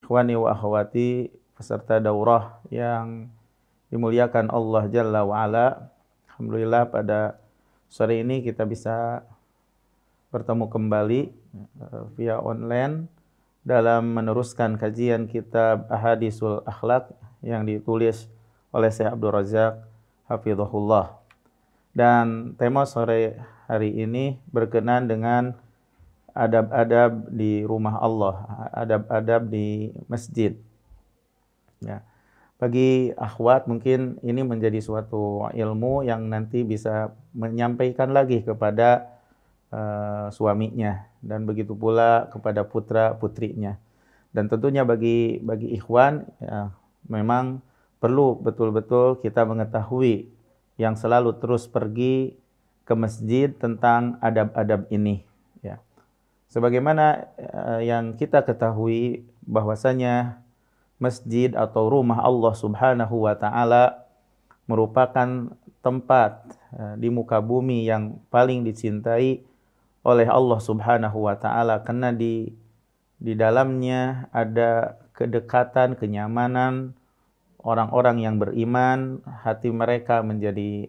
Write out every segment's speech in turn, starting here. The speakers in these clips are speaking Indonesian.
ikhwani wa akhwati peserta daurah yang dimuliakan Allah Jalla wa'ala. Alhamdulillah pada sore ini kita bisa bertemu kembali via online dalam meneruskan kajian kitab Ahadisul Akhlaq yang ditulis oleh Syekh Abdul Razak hafizahullah. Dan tema sore hari ini berkenaan dengan adab-adab di rumah Allah, adab-adab di masjid. Ya. Bagi akhwat mungkin ini menjadi suatu ilmu yang nanti bisa menyampaikan lagi kepada suaminya dan begitu pula kepada putra-putrinya. Dan tentunya bagi ikhwan ya, memang perlu betul-betul kita mengetahui yang selalu terus pergi ke masjid tentang adab-adab ini ya. Sebagaimana yang kita ketahui bahwasanya masjid atau rumah Allah Subhanahu wa taala merupakan tempat di muka bumi yang paling dicintai oleh Allah Subhanahu wa taala karena di dalamnya ada kedekatan, kenyamanan orang-orang yang beriman, hati mereka menjadi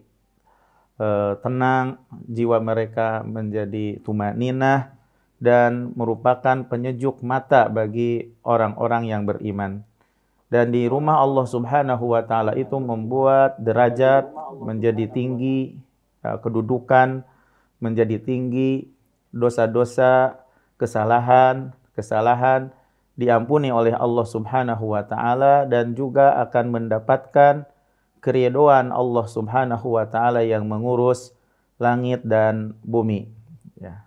tenang, jiwa mereka menjadi tumaninah dan merupakan penyejuk mata bagi orang-orang yang beriman. Dan di rumah Allah Subhanahu wa taala itu membuat derajat menjadi tinggi, kedudukan menjadi tinggi, dosa-dosa, kesalahan diampuni oleh Allah Subhanahu wa taala dan juga akan mendapatkan keridhaan Allah Subhanahu wa taala yang mengurus langit dan bumi ya.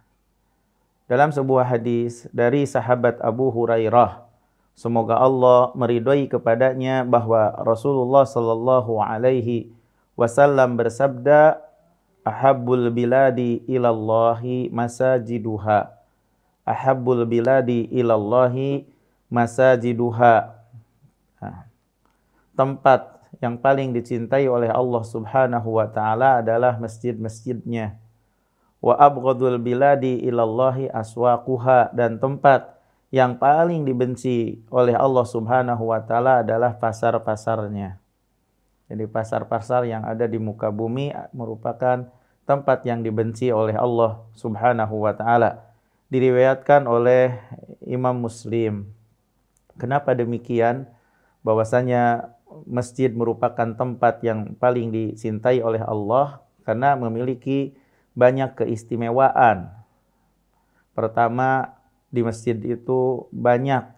Dalam sebuah hadis dari sahabat Abu Hurairah, semoga Allah meridhai kepadanya, bahwa Rasulullah sallallahu alaihi wasallam bersabda, ahabbul biladi ilallahi masajiduha. Ahabbul biladi ilallahi masajiduha. Tempat yang paling dicintai oleh Allah Subhanahu wa taala adalah masjid-masjidnya. Wa abghadul biladi ilallahi aswaquha, dan tempat yang paling dibenci oleh Allah Subhanahu wa taala adalah pasar-pasarnya. Jadi pasar-pasar yang ada di muka bumi merupakan tempat yang dibenci oleh Allah Subhanahu wa taala. Diriwayatkan oleh Imam Muslim. Kenapa demikian? Bahwasanya masjid merupakan tempat yang paling dicintai oleh Allah karena memiliki banyak keistimewaan. Pertama, di masjid itu banyak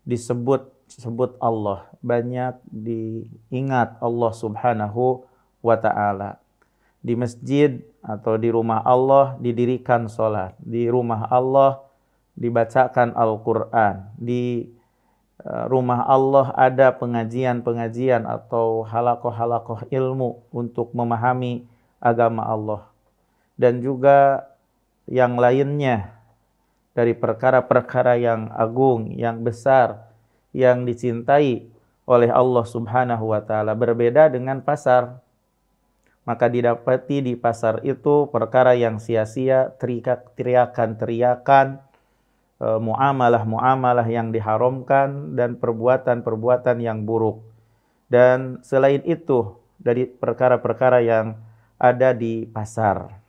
disebut Allah, banyak diingat Allah Subhanahu wa taala. Di masjid atau di rumah Allah didirikan sholat, di rumah Allah dibacakan Al-Quran, di rumah Allah ada pengajian-pengajian atau halakoh-halakoh ilmu untuk memahami agama Allah. Dan juga yang lainnya dari perkara-perkara yang agung, yang besar, yang dicintai oleh Allah Subhanahu wa taala. Berbeda dengan pasar. Maka didapati di pasar itu perkara yang sia-sia, teriakan-teriakan, muamalah-muamalah yang diharamkan, dan perbuatan-perbuatan yang buruk. Dan selain itu, dari perkara-perkara yang ada di pasar.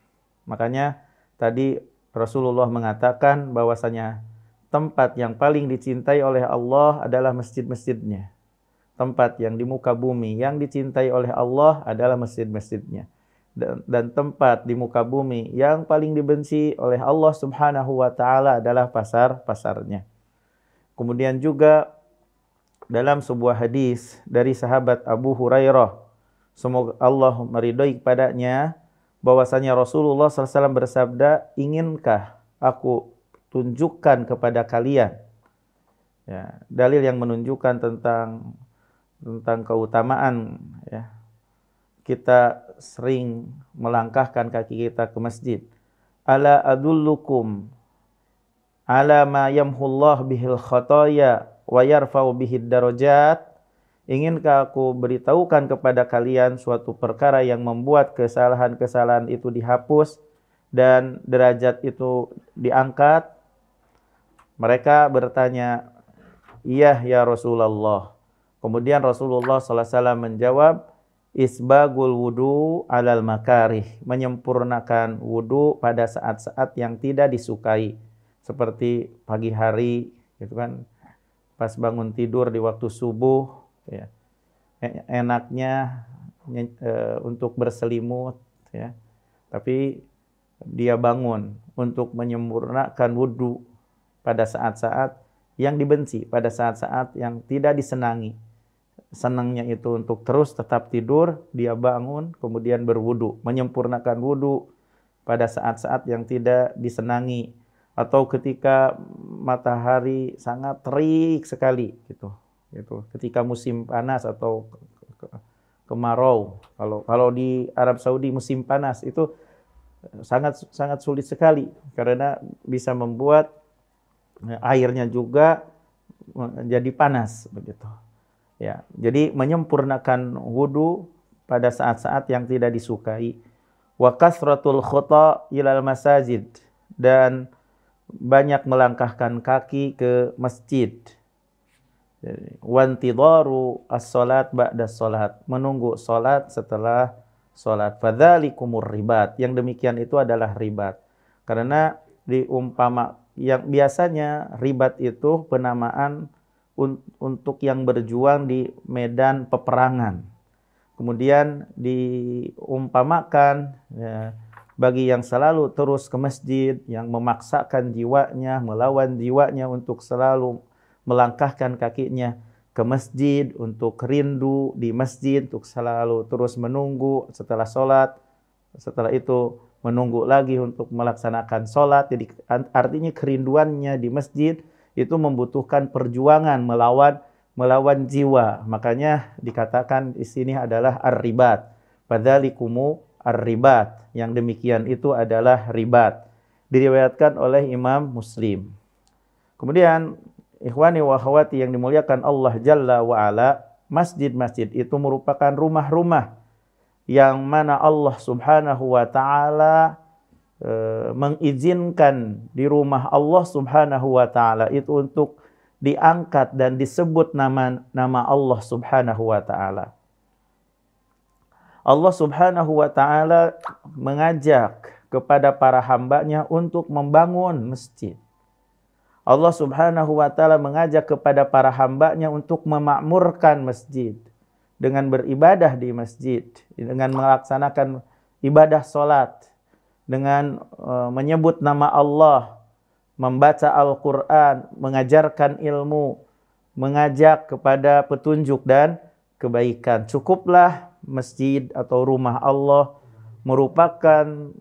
Makanya tadi Rasulullah mengatakan bahwasanya tempat yang paling dicintai oleh Allah adalah masjid-masjidnya. Tempat yang di muka bumi yang dicintai oleh Allah adalah masjid-masjidnya. Dan tempat di muka bumi yang paling dibenci oleh Allah Subhanahu wa taala adalah pasar-pasarnya. Kemudian juga dalam sebuah hadis dari sahabat Abu Hurairah, semoga Allah meridhai kepadanya, bahwasanya Rasulullah SAW bersabda, inginkah aku tunjukkan kepada kalian ya, dalil yang menunjukkan tentang keutamaan ya. Kita sering melangkahkan kaki kita ke masjid. Ala adullukum ala ma yamhullah bihil khataya wa yarfa'u bihid darajat. Inginkah aku beritahukan kepada kalian suatu perkara yang membuat kesalahan-kesalahan itu dihapus dan derajat itu diangkat? Mereka bertanya, iya ya Rasulullah. Kemudian Rasulullah SAW menjawab, isbagul wudu alal makarih, menyempurnakan wudu pada saat-saat yang tidak disukai, seperti pagi hari, gitu kan, pas bangun tidur di waktu subuh, ya, enaknya untuk berselimut, ya, tapi dia bangun untuk menyempurnakan wudu pada saat-saat yang dibenci, pada saat-saat yang tidak disenangi. Senangnya itu untuk terus tetap tidur, dia bangun kemudian berwudu, menyempurnakan wudu pada saat-saat yang tidak disenangi, atau ketika matahari sangat terik sekali gitu. Ketika musim panas atau kemarau. Kalau di Arab Saudi musim panas itu sangat sulit sekali karena bisa membuat airnya juga menjadi panas begitu. Ya, jadi menyempurnakan wudu pada saat-saat yang tidak disukai. Wa kasratul khata ilal masajid, dan banyak melangkahkan kaki ke masjid. Wa intidaru as-salat ba'da salat, menunggu salat setelah salat. Fadzalikumur ribat, yang demikian itu adalah ribat. Karena yang biasanya ribat itu penamaan untuk yang berjuang di medan peperangan. Kemudian diumpamakan ya, bagi yang selalu terus ke masjid, yang memaksakan jiwanya, melawan jiwanya untuk selalu melangkahkan kakinya ke masjid, untuk rindu di masjid, untuk selalu terus menunggu setelah sholat, setelah itu menunggu lagi untuk melaksanakan sholat. Jadi artinya kerinduannya di masjid itu membutuhkan perjuangan melawan jiwa. Makanya dikatakan di sini adalah ar-ribat. Fadzalikumu ar-ribat. Yang demikian itu adalah ribat. Diriwayatkan oleh Imam Muslim. Kemudian ikhwani wa akhwati yang dimuliakan Allah Jalla wa Ala, masjid-masjid itu merupakan rumah-rumah yang mana Allah Subhanahu wa taala mengizinkan di rumah Allah Subhanahu wa taala itu untuk diangkat dan disebut nama Allah Subhanahu wa taala. Allah Subhanahu wa taala mengajak kepada para hambanya untuk membangun masjid. Allah Subhanahu wa taala mengajak kepada para hambanya untuk memakmurkan masjid dengan beribadah di masjid, dengan melaksanakan ibadah salat, dengan menyebut nama Allah, membaca Al-Quran, mengajarkan ilmu, mengajak kepada petunjuk dan kebaikan. Cukuplah masjid atau rumah Allah merupakan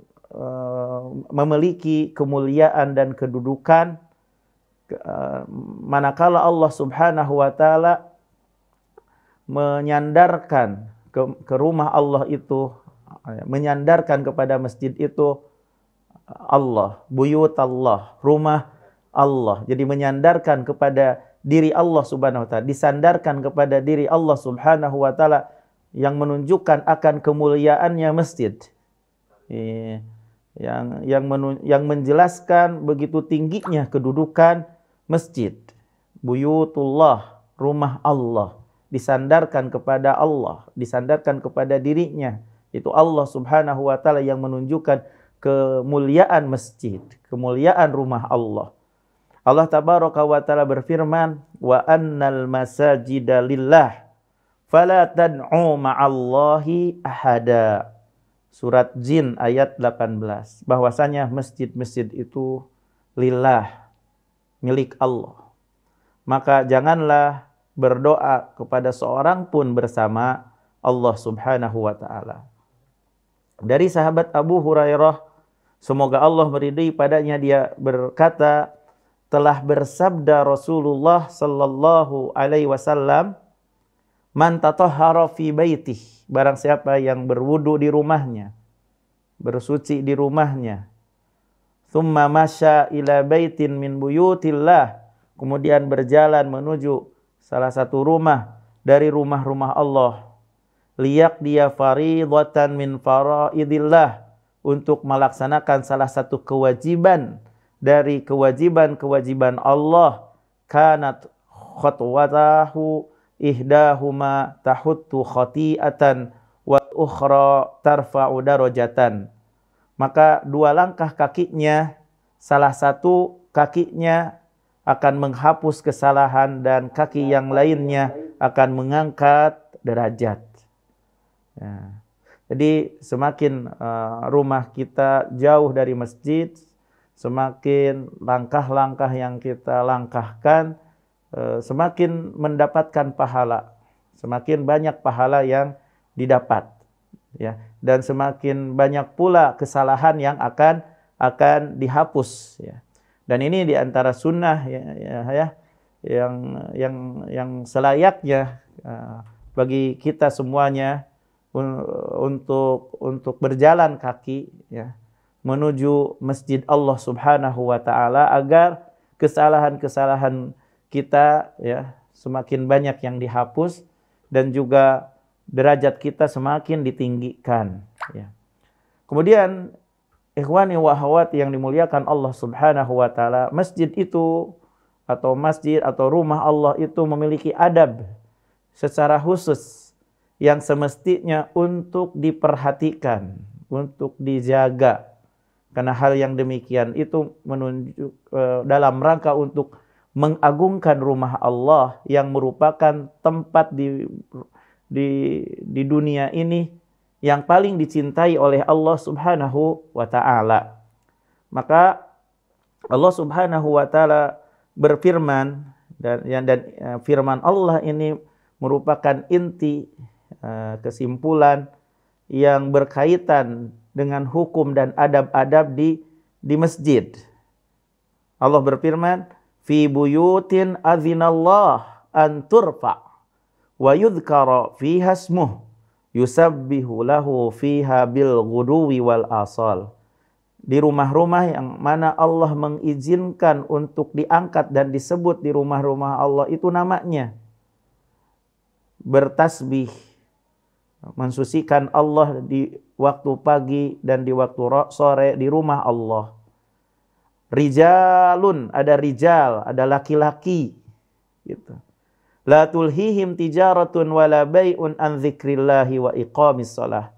memiliki kemuliaan dan kedudukan manakala Allah Subhanahu wa taala menyandarkan ke rumah Allah itu, menyandarkan kepada masjid itu Allah, buyut Allah, rumah Allah. Jadi menyandarkan kepada diri Allah Subhanahu wa taala, disandarkan kepada diri Allah Subhanahu wa taala yang menunjukkan akan kemuliaannya masjid. Yang menjelaskan begitu tingginya kedudukan masjid. Buyutullah, rumah Allah, disandarkan kepada Allah, disandarkan kepada dirinya. Itu Allah Subhanahu wa taala yang menunjukkan kemuliaan masjid, kemuliaan rumah Allah. Allah tabaraka wa taala berfirman, wa annal masajida lillah fala tad'u ma'allahi ahada. Surat Jin ayat 18. Bahwasanya masjid-masjid itu lillah, milik Allah. Maka janganlah berdoa kepada seorang pun bersama Allah Subhanahu wa taala. Dari sahabat Abu Hurairah, semoga Allah meridai padanya, dia berkata, telah bersabda Rasulullah sallallahu alaihi wasallam, man tatahhara fi baitih, barang siapa yang berwudu di rumahnya, bersuci di rumahnya, thumma masya ila baitin min buyutillah, kemudian berjalan menuju salah satu rumah dari rumah-rumah Allah, liyaqdiya faridatan min faraidillah, untuk melaksanakan salah satu kewajiban dari kewajiban-kewajiban Allah, kanat khatwatahu ihdahuma tahuttu khati'atan wa ukhra tarfa'u darajatan. Maka dua langkah kakinya, salah satu kakinya akan menghapus kesalahan dan kaki yang lainnya akan mengangkat derajat. Ya. Jadi semakin rumah kita jauh dari masjid, semakin langkah-langkah yang kita langkahkan semakin mendapatkan pahala, semakin banyak pahala yang didapat, ya, dan semakin banyak pula kesalahan yang akan dihapus, ya. Dan ini diantara sunnah yang selayaknya bagi kita semuanya untuk berjalan kaki, ya, menuju masjid Allah Subhanahu wa taala agar kesalahan-kesalahan kita, ya, semakin banyak yang dihapus dan juga derajat kita semakin ditinggikan, ya. Kemudian ikhwani wa akhwati yang dimuliakan Allah Subhanahu wa taala, masjid itu atau rumah Allah itu memiliki adab secara khusus yang semestinya untuk diperhatikan, untuk dijaga. Karena hal yang demikian itu menunjuk dalam rangka untuk mengagungkan rumah Allah yang merupakan tempat di dunia ini yang paling dicintai oleh Allah Subhanahu wa taala. Maka Allah Subhanahu wa taala berfirman dan firman Allah ini merupakan inti kesimpulan yang berkaitan dengan hukum dan adab-adab di masjid. Allah berfirman, fi buyutin adzinallah an turfa wa yudhkara fiha ismuh yusabbihu lahu fiha bil ghuduwi wal asal. Di rumah-rumah yang mana Allah mengizinkan untuk diangkat dan disebut di rumah-rumah Allah itu namanya, bertasbih, mensucikan Allah di waktu pagi dan di waktu sore di rumah Allah. Rijalun, ada rijal, ada laki-laki, gitu. La tulhihim tijaratun wala bai'un an dzikrillahi wa iqamis shalah.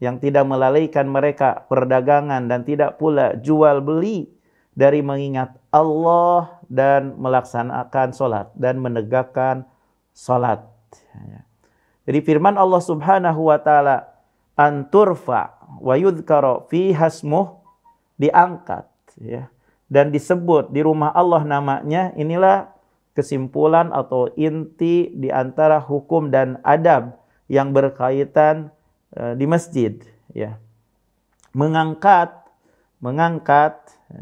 Yang tidak melalaikan mereka perdagangan dan tidak pula jual beli dari mengingat Allah dan melaksanakan salat dan menegakkan salat. Jadi firman Allah Subhanahu wa taala, anturfa wa yudhkara fiha ismuh, diangkat, ya, dan disebut di rumah Allah namanya. Inilah kesimpulan atau inti di antara hukum dan adab yang berkaitan di masjid, ya. Mengangkat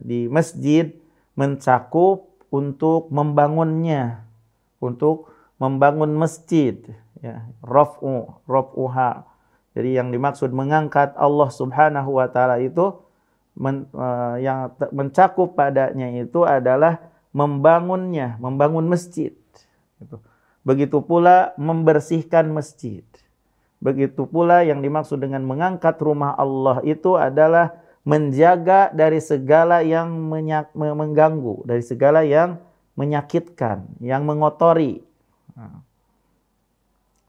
di masjid mencakup untuk membangunnya, untuk membangun masjid, ya, raf'uha. Jadi yang dimaksud mengangkat Allah Subhanahu wa taala itu yang mencakup padanya itu adalah membangunnya, membangun masjid. Begitu pula membersihkan masjid. Begitu pula yang dimaksud dengan mengangkat rumah Allah itu adalah menjaga dari segala yang mengganggu, dari segala yang menyakitkan, yang mengotori.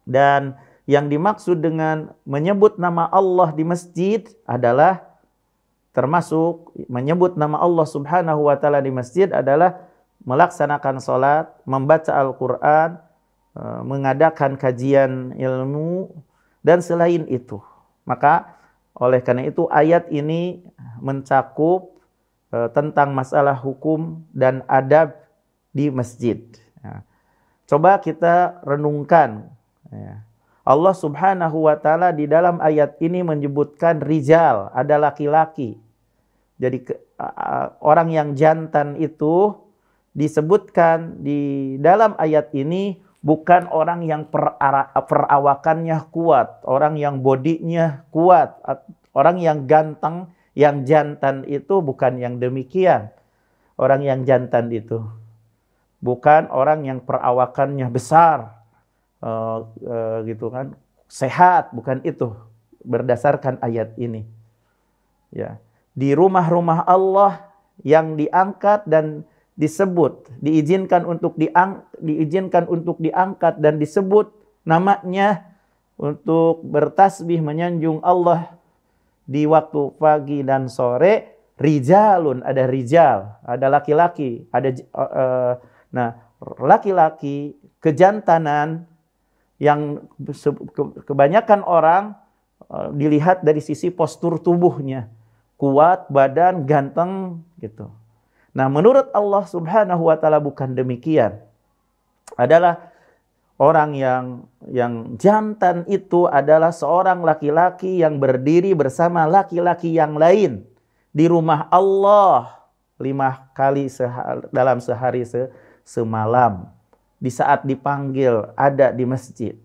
Dan yang dimaksud dengan menyebut nama Allah di masjid adalah termasuk menyebut nama Allah Subhanahu wa taala di masjid adalah melaksanakan salat, membaca Al-Qur'an, mengadakan kajian ilmu dan selain itu. Maka oleh karena itu ayat ini mencakup tentang masalah hukum dan adab di masjid. Coba kita renungkan. Allah Subhanahu wa taala di dalam ayat ini menyebutkan rijal, ada laki-laki. Jadi orang yang jantan itu disebutkan di dalam ayat ini bukan orang yang perawakannya kuat, orang yang bodinya kuat, orang yang ganteng, yang jantan itu bukan yang demikian. Orang yang jantan itu bukan orang yang perawakannya besar, gitu kan, sehat, bukan itu berdasarkan ayat ini. Ya, di rumah-rumah Allah yang diangkat dan diizinkan untuk diangkat dan disebut namanya untuk bertasbih menyanjung Allah di waktu pagi dan sore, rijalun, ada rijal, ada laki-laki, laki-laki kejantanan yang kebanyakan orang dilihat dari sisi postur tubuhnya, kuat, badan, ganteng gitu. Nah, menurut Allah Subhanahu wa taala bukan demikian. Adalah orang yang jantan itu adalah seorang laki-laki yang berdiri bersama laki-laki yang lain di rumah Allah 5 kali dalam sehari semalam. Di saat dipanggil ada di masjid,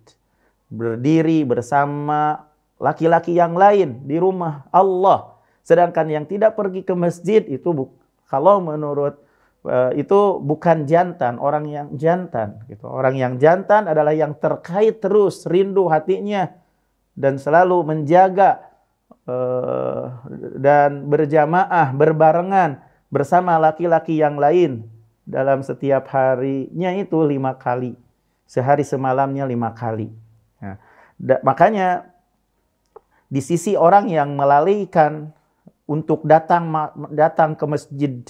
berdiri bersama laki-laki yang lain di rumah Allah. Sedangkan yang tidak pergi ke masjid itu kalau menurut itu bukan jantan, orang yang jantan gitu. Orang yang jantan adalah yang terkait terus rindu hatinya dan selalu menjaga dan berjamaah berbarengan bersama laki-laki yang lain dalam setiap harinya itu 5 kali. Sehari semalamnya 5 kali. Nah, makanya di sisi orang yang melalaikan untuk datang ke masjid,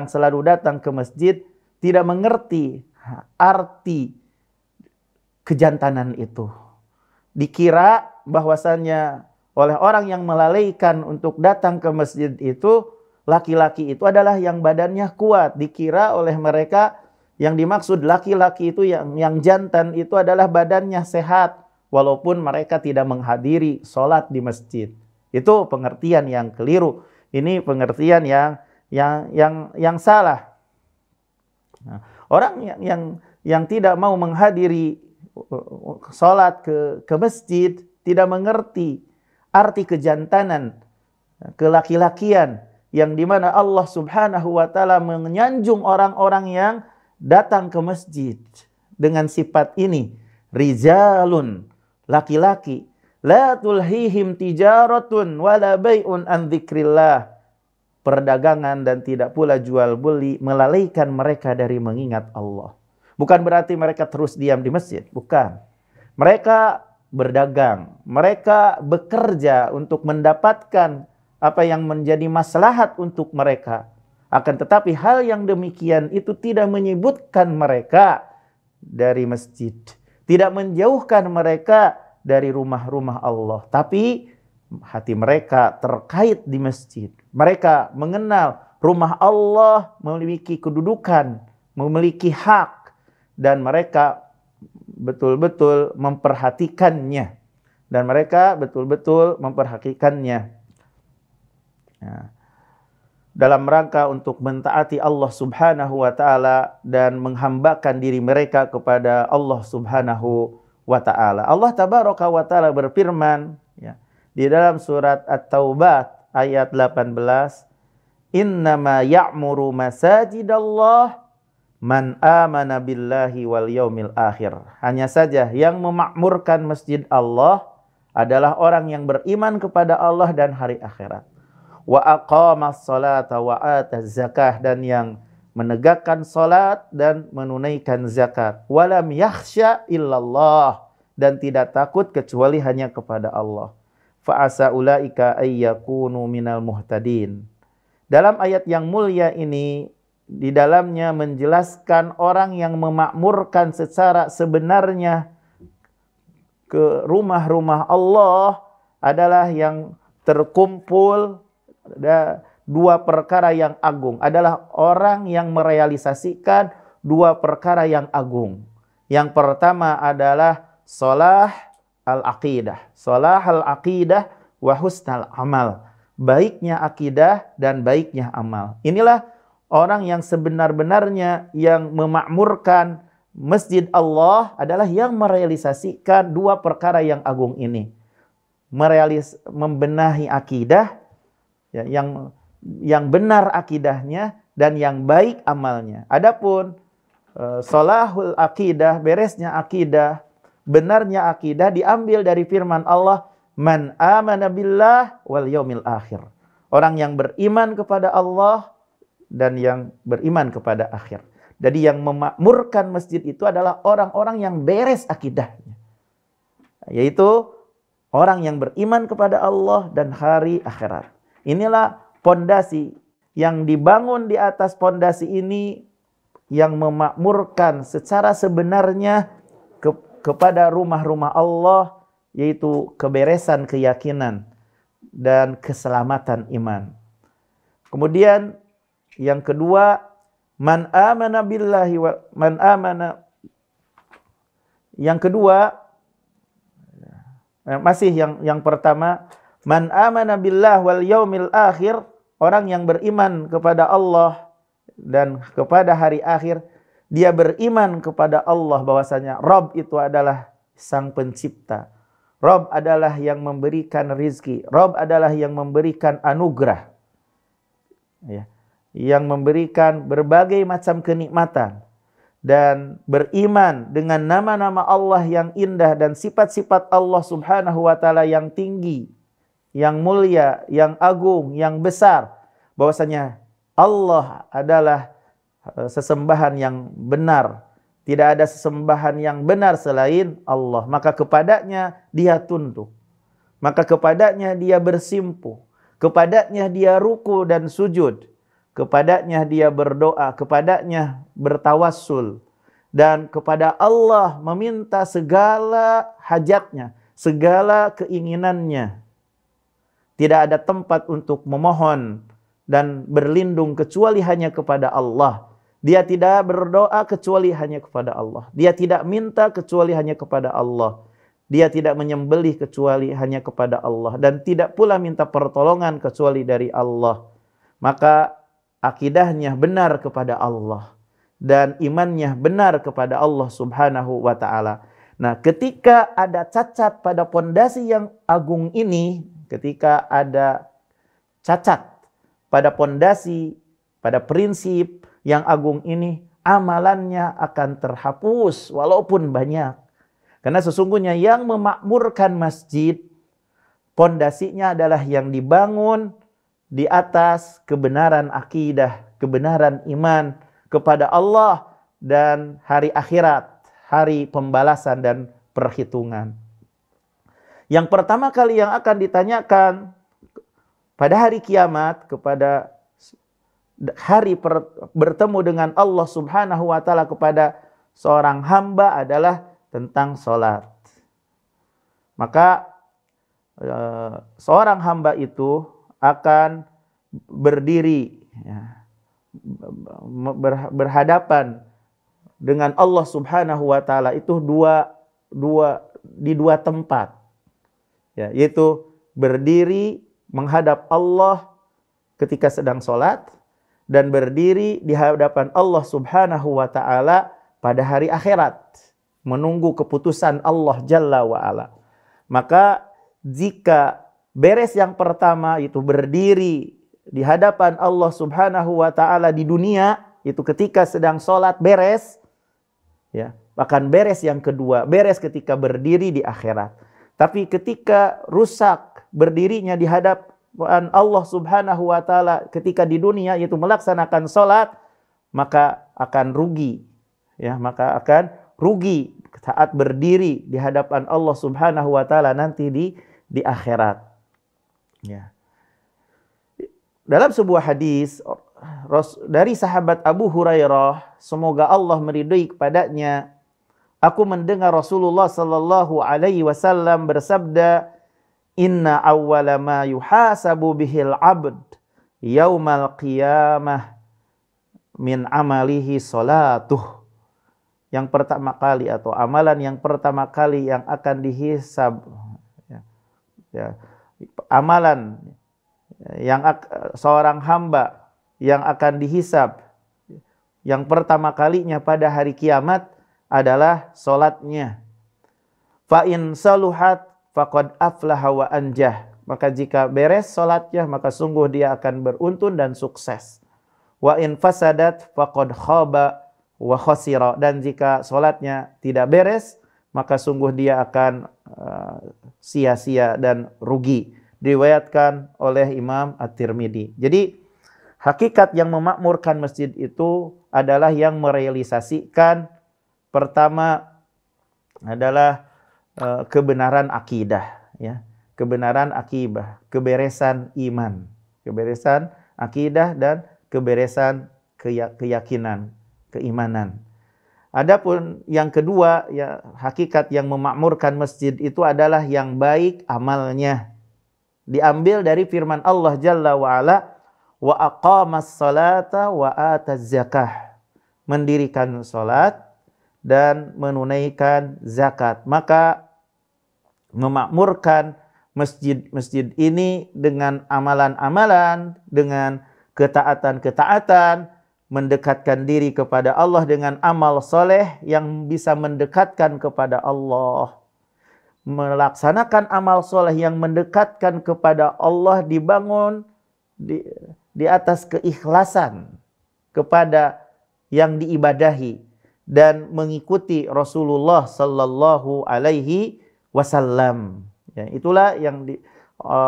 selalu datang ke masjid, tidak mengerti arti kejantanan itu. Dikira bahwasannya oleh orang yang melalaikan untuk datang ke masjid itu, laki-laki itu adalah yang badannya kuat. Dikira oleh mereka yang dimaksud laki-laki itu yang jantan itu adalah badannya sehat, walaupun mereka tidak menghadiri sholat di masjid. Itu pengertian yang keliru. Ini pengertian yang salah. Nah, orang yang tidak mau menghadiri sholat ke masjid tidak mengerti arti kejantanan, kelaki-lakian, yang dimana Allah Subhanahu wa taala menyanjung orang-orang yang datang ke masjid dengan sifat ini, rijalun, laki-laki, la tulhihim tijaratun wala bai'un an dzikrillah, perdagangan dan tidak pula jual beli melalaikan mereka dari mengingat Allah. Bukan berarti mereka terus diam di masjid, bukan. Mereka berdagang, mereka bekerja untuk mendapatkan apa yang menjadi maslahat untuk mereka. Akan tetapi hal yang demikian itu tidak menyebutkan mereka dari masjid, tidak menjauhkan mereka dari rumah-rumah Allah, tapi hati mereka terkait di masjid. Mereka mengenal rumah Allah memiliki kedudukan, memiliki hak, dan mereka betul-betul memperhatikannya. Dan mereka betul-betul memperhatikannya. Nah, dalam rangka untuk mentaati Allah Subhanahu wa taala dan menghambakan diri mereka kepada Allah Subhanahu wa taala. Allah Tabaraka wa taala berfirman ya, di dalam surat At-Taubah ayat 18, "Innama ya'muru masajidallah man amana billahi wal yaumil akhir." Hanya saja yang memakmurkan masjid Allah adalah orang yang beriman kepada Allah dan hari akhirat. Wa aqamas salata wa ataz zakah, dan yang menegakkan salat dan menunaikan zakat. Walam yakhsha illallah, dan tidak takut kecuali hanya kepada Allah. Fa asa ulaika ayyakunu minal muhtadin. Dalam ayat yang mulia ini, di dalamnya menjelaskan orang yang memakmurkan secara sebenarnya ke rumah-rumah Allah adalah yang terkumpul ada 2 perkara yang agung, adalah orang yang merealisasikan 2 perkara yang agung. Yang pertama adalah salah al-aqidah wa husnal amal, baiknya akidah dan baiknya amal. Inilah orang yang sebenar-benarnya yang memakmurkan masjid Allah adalah yang merealisasikan 2 perkara yang agung ini. Membenahi akidah, ya, yang benar akidahnya dan yang baik amalnya. Adapun salahul akidah, beresnya akidah, benarnya akidah diambil dari firman Allah, man amana billah wal yaumil akhir. Orang yang beriman kepada Allah dan yang beriman kepada akhir. Jadi yang memakmurkan masjid itu adalah orang-orang yang beres akidahnya, yaitu orang yang beriman kepada Allah dan hari akhirat. Inilah pondasi yang dibangun di atas pondasi ini yang memakmurkan secara sebenarnya kepada rumah-rumah Allah, yaitu keberesan keyakinan dan keselamatan iman. Kemudian yang kedua, man amana billahi wa man amana. Yang kedua, masih yang pertama, man amana billah wal yaumil akhir, orang yang beriman kepada Allah dan kepada hari akhir. Dia beriman kepada Allah bahwasanya Rabb itu adalah sang pencipta. Rabb adalah yang memberikan rizki. Rabb adalah yang memberikan anugerah, ya, yang memberikan berbagai macam kenikmatan. Dan beriman dengan nama-nama Allah yang indah dan sifat-sifat Allah subhanahu wa ta'ala yang tinggi, yang mulia, yang agung, yang besar. Bahwasanya Allah adalah sesembahan yang benar. Tidak ada sesembahan yang benar selain Allah. Maka kepadanya dia tunduk. Maka kepadanya dia bersimpuh. Kepadanya dia ruku dan sujud. Kepadanya dia berdoa. Kepadanya bertawassul. Dan kepada Allah meminta segala hajatnya. Segala keinginannya. Tidak ada tempat untuk memohon dan berlindung kecuali hanya kepada Allah. Dia tidak berdoa kecuali hanya kepada Allah. Dia tidak minta kecuali hanya kepada Allah. Dia tidak menyembelih kecuali hanya kepada Allah. Dan tidak pula minta pertolongan kecuali dari Allah. Maka akidahnya benar kepada Allah. Dan imannya benar kepada Allah subhanahu wa ta'ala. Nah, ketika ada cacat pada pondasi yang agung ini, ketika ada cacat pada pondasi, pada prinsip yang agung ini, amalannya akan terhapus walaupun banyak. Karena sesungguhnya yang memakmurkan masjid, pondasinya adalah yang dibangun di atas kebenaran akidah, kebenaran iman kepada Allah dan hari akhirat, hari pembalasan dan perhitungan. Yang pertama kali yang akan ditanyakan pada hari kiamat, kepada hari bertemu dengan Allah subhanahu wa ta'ala kepada seorang hamba adalah tentang sholat. Maka seorang hamba itu akan berdiri, ya, berhadapan dengan Allah subhanahu wa ta'ala itu di dua tempat, ya, yaitu berdiri menghadap Allah ketika sedang sholat, dan berdiri di hadapan Allah subhanahu wa ta'ala pada hari akhirat, menunggu keputusan Allah jalla wa ala. Maka jika beres yang pertama itu berdiri di hadapan Allah subhanahu wa ta'ala di dunia, itu ketika sedang sholat beres, ya, bahkan beres yang kedua, beres ketika berdiri di akhirat. Tapi ketika rusak berdirinya di hadapan Allah subhanahu wa ta'ala ketika di dunia, yaitu melaksanakan sholat, maka akan rugi, ya, maka akan rugi saat berdiri di hadapan Allah subhanahu wa ta'ala nanti di akhirat, ya. Dalam sebuah hadis dari sahabat Abu Hurairah, semoga Allah meridhai kepadanya, aku mendengar Rasulullah sallallahu alaihi wasallam bersabda, inna awwala ma yuhasabu bihil abd yaumal qiyamah min amalihi salatuh. Yang pertama kali atau amalan yang pertama kali yang akan dihisab, ya, amalan yang seorang hamba yang akan dihisab yang pertama kalinya pada hari kiamat adalah salatnya. Fa in saluhat faqad aflaha wa anjah. Maka jika beres salatnya, maka sungguh dia akan beruntun dan sukses. Wa in fasadat faqad khaba wa khasira. Dan jika salatnya tidak beres, maka sungguh dia akan sia-sia dan rugi. Diriwayatkan oleh Imam At-Tirmidzi. Jadi Hakikat yang memakmurkan masjid itu adalah yang merealisasikan pertama adalah kebenaran akidah, ya. Kebenaran akidah, keberesan iman, keberesan akidah dan keberesan keyakinan, keimanan. Adapun yang kedua, ya, hakikat yang memakmurkan masjid itu adalah yang baik amalnya. Diambil dari firman Allah Jalla wa Ala, wa aqamas salata wa ataz zakah. Mendirikan salat dan menunaikan zakat. Maka memakmurkan masjid-masjid ini dengan amalan-amalan, dengan ketaatan-ketaatan, mendekatkan diri kepada Allah dengan amal soleh yang bisa mendekatkan kepada Allah. Melaksanakan amal soleh yang mendekatkan kepada Allah dibangun di atas keikhlasan kepada yang diibadahi dan mengikuti Rasulullah sallallahu alaihi wasallam. Ya, itulah yang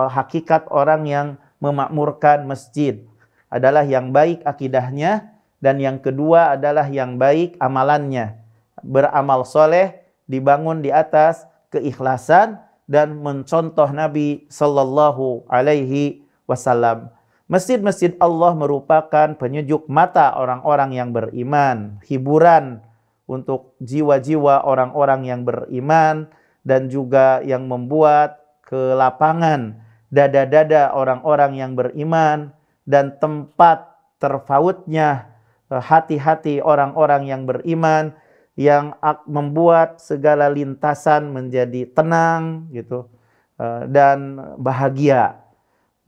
hakikat orang yang memakmurkan masjid adalah yang baik akidahnya, dan yang kedua adalah yang baik amalannya. Beramal soleh dibangun di atas keikhlasan dan mencontoh Nabi sallallahu alaihi wasallam. Masjid-masjid Allah merupakan penyejuk mata orang-orang yang beriman, hiburan untuk jiwa-jiwa orang-orang yang beriman, dan juga yang membuat kelapangan dada-dada orang-orang yang beriman, dan tempat terpautnya hati-hati orang-orang yang beriman, yang membuat segala lintasan menjadi tenang gitu, dan bahagia.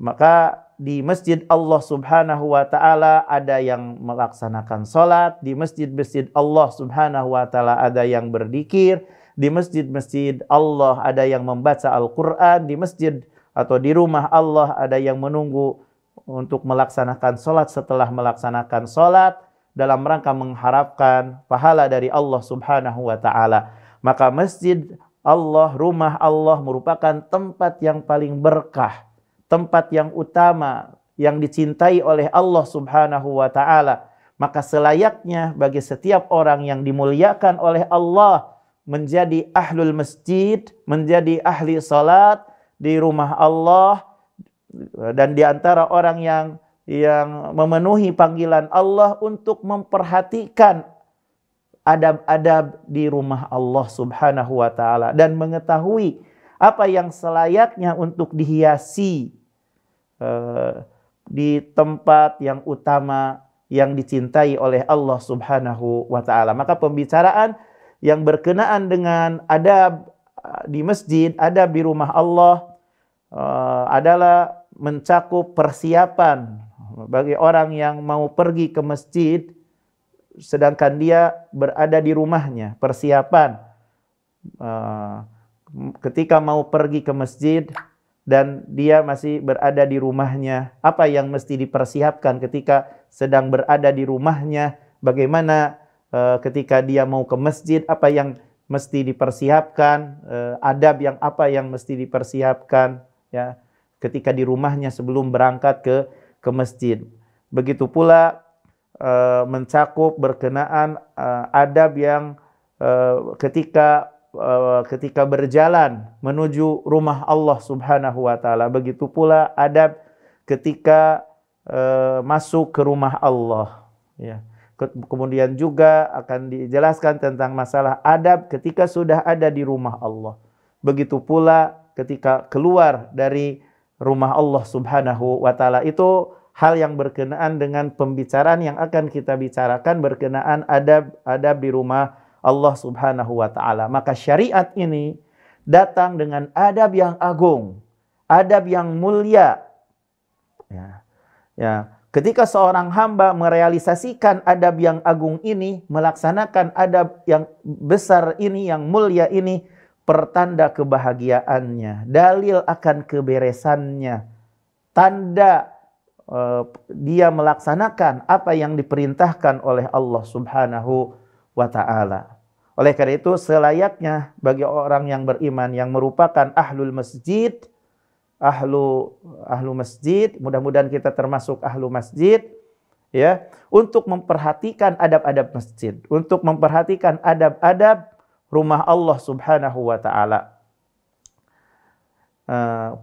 Maka di masjid Allah Subhanahu wa taala ada yang melaksanakan salat, di masjid-masjid Allah Subhanahu wa taala ada yang berzikir, di masjid-masjid Allah ada yang membaca Al-Qur'an, di masjid atau di rumah Allah ada yang menunggu untuk melaksanakan salat setelah melaksanakan salat dalam rangka mengharapkan pahala dari Allah Subhanahu wa taala. Maka masjid Allah, rumah Allah merupakan tempat yang paling berkah, tempat yang utama, yang dicintai oleh Allah Subhanahu wa taala. Maka selayaknya bagi setiap orang yang dimuliakan oleh Allah menjadi ahlul masjid, menjadi ahli salat di rumah Allah, dan di antara orang yang memenuhi panggilan Allah untuk memperhatikan adab-adab di rumah Allah Subhanahu wa taala dan mengetahui apa yang selayaknya untuk dihiasi di tempat yang utama yang dicintai oleh Allah Subhanahu wa taala. Maka pembicaraan yang berkenaan dengan adab di masjid, adab di rumah Allah adalah mencakup persiapan bagi orang yang mau pergi ke masjid sedangkan dia berada di rumahnya. Persiapan ketika mau pergi ke masjid dan dia masih berada di rumahnya, apa yang mesti dipersiapkan ketika sedang berada di rumahnya, bagaimana ketika dia mau ke masjid, apa yang mesti dipersiapkan, adab yang apa yang mesti dipersiapkan, ya, ketika di rumahnya sebelum berangkat ke masjid. Begitu pula mencakup berkenaan adab yang ketika berjalan menuju rumah Allah Subhanahu wa taala. Begitu pula adab ketika masuk ke rumah Allah, ya. Kemudian juga akan dijelaskan tentang masalah adab ketika sudah ada di rumah Allah. Begitu pula ketika keluar dari rumah Allah Subhanahu wa taala. Itu hal yang berkenaan dengan pembicaraan yang akan kita bicarakan berkenaan adab di rumah Allah Subhanahu wa taala. Maka syariat ini datang dengan adab yang agung, adab yang mulia. Ya. Ketika seorang hamba merealisasikan adab yang agung ini, melaksanakan adab yang besar ini, yang mulia ini, pertanda kebahagiaannya, dalil akan keberesannya, tanda dia melaksanakan apa yang diperintahkan oleh Allah Subhanahu wa ta'ala. Oleh karena itu selayaknya bagi orang yang beriman yang merupakan ahlul masjid, ahlu masjid, mudah-mudahan kita termasuk ahlu masjid, ya, untuk memperhatikan adab-adab masjid, untuk memperhatikan adab-adab rumah Allah Subhanahu wa taala.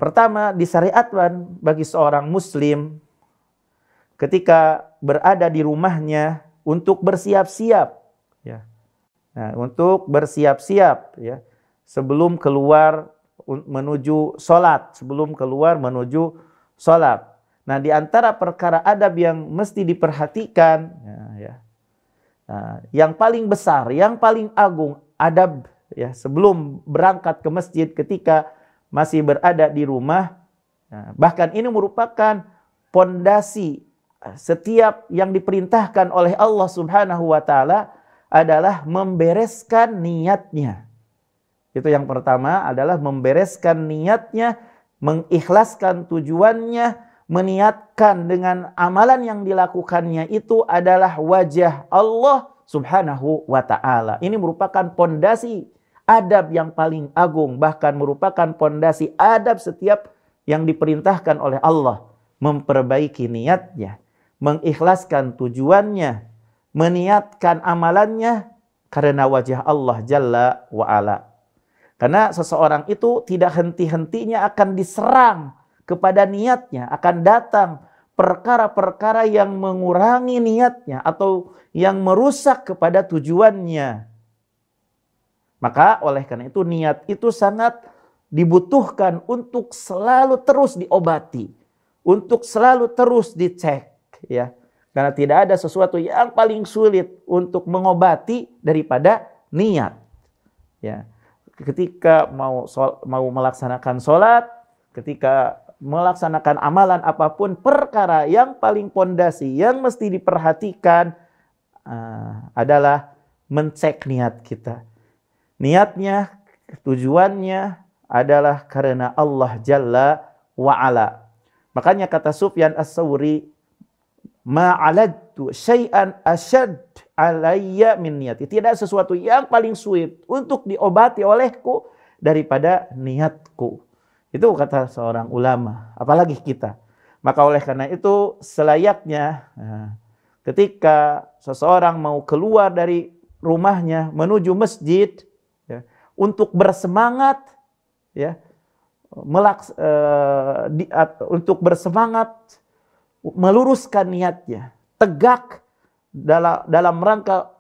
Pertama, disyariatkan bagi seorang muslim ketika berada di rumahnya untuk bersiap-siap, ya. Nah, untuk bersiap-siap, ya, sebelum keluar menuju sholat, sebelum keluar menuju sholat. Nah, di antara perkara adab yang mesti diperhatikan, ya, yang paling besar, yang paling agung adab, ya, sebelum berangkat ke masjid ketika masih berada di rumah. Bahkan ini merupakan pondasi setiap yang diperintahkan oleh Allah Subhanahu wa taala adalah membereskan niatnya. Itu yang pertama adalah membereskan niatnya, mengikhlaskan tujuannya, meniatkan dengan amalan yang dilakukannya itu adalah wajah Allah Subhanahu wa taala. Ini merupakan pondasi adab yang paling agung, bahkan merupakan pondasi adab setiap yang diperintahkan oleh Allah. Memperbaiki niatnya, mengikhlaskan tujuannya, meniatkan amalannya karena wajah Allah Jalla wa Ala. Karena seseorang itu tidak henti-hentinya akan diserang kepada niatnya, akan datang perkara-perkara yang mengurangi niatnya atau yang merusak kepada tujuannya. Maka oleh karena itu niat itu sangat dibutuhkan untuk selalu terus diobati, untuk selalu terus dicek, ya. Karena tidak ada sesuatu yang paling sulit untuk mengobati daripada niat, ya. Ketika mau melaksanakan sholat, ketika melaksanakan amalan apapun, perkara yang paling pondasi yang mesti diperhatikan adalah mencek niat kita. Niatnya, tujuannya adalah karena Allah Jalla wa Ala. Makanya kata Sufyan As-Tsauri, ma'aladtu syai'an asyad alayya min niyati. Tidak sesuatu yang paling sulit untuk diobati olehku daripada niatku. Itu kata seorang ulama, apalagi kita. Maka oleh karena itu selayaknya ketika seseorang mau keluar dari rumahnya menuju masjid, ya, untuk bersemangat, ya, untuk bersemangat meluruskan niatnya, tegak dalam rangka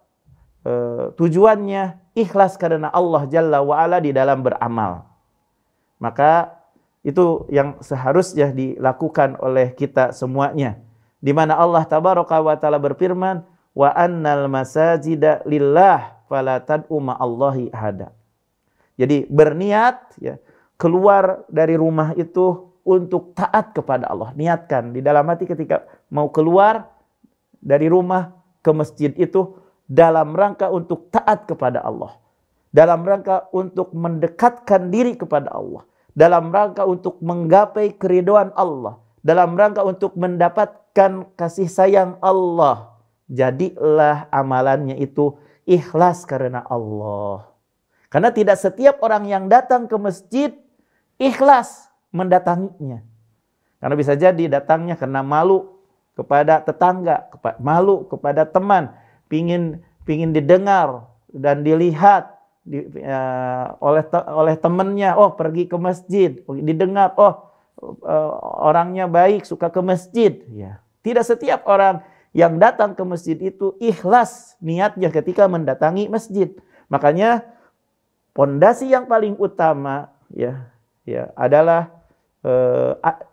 tujuannya, ikhlas karena Allah Jalla wa Ala di dalam beramal. Maka itu yang seharusnya dilakukan oleh kita semuanya. Di mana Allah Tabaraka wa Ta'ala berfirman, wa annal masajida lillah fala tad'u ma'allahi ahada. Jadi berniat, ya, keluar dari rumah itu untuk taat kepada Allah. Niatkan di dalam hati ketika mau keluar dari rumah ke masjid itu dalam rangka untuk taat kepada Allah, dalam rangka untuk mendekatkan diri kepada Allah, dalam rangka untuk menggapai keridhaan Allah, dalam rangka untuk mendapatkan kasih sayang Allah. Jadilah amalannya itu ikhlas karena Allah. Karena tidak setiap orang yang datang ke masjid ikhlas mendatanginya. Karena bisa jadi datangnya karena malu kepada tetangga, malu kepada teman, pingin didengar dan dilihat oleh temannya. Oh, pergi ke masjid, didengar, oh, orangnya baik, suka ke masjid. Ya. Tidak setiap orang yang datang ke masjid itu ikhlas niatnya ketika mendatangi masjid. Makanya pondasi yang paling utama, ya adalah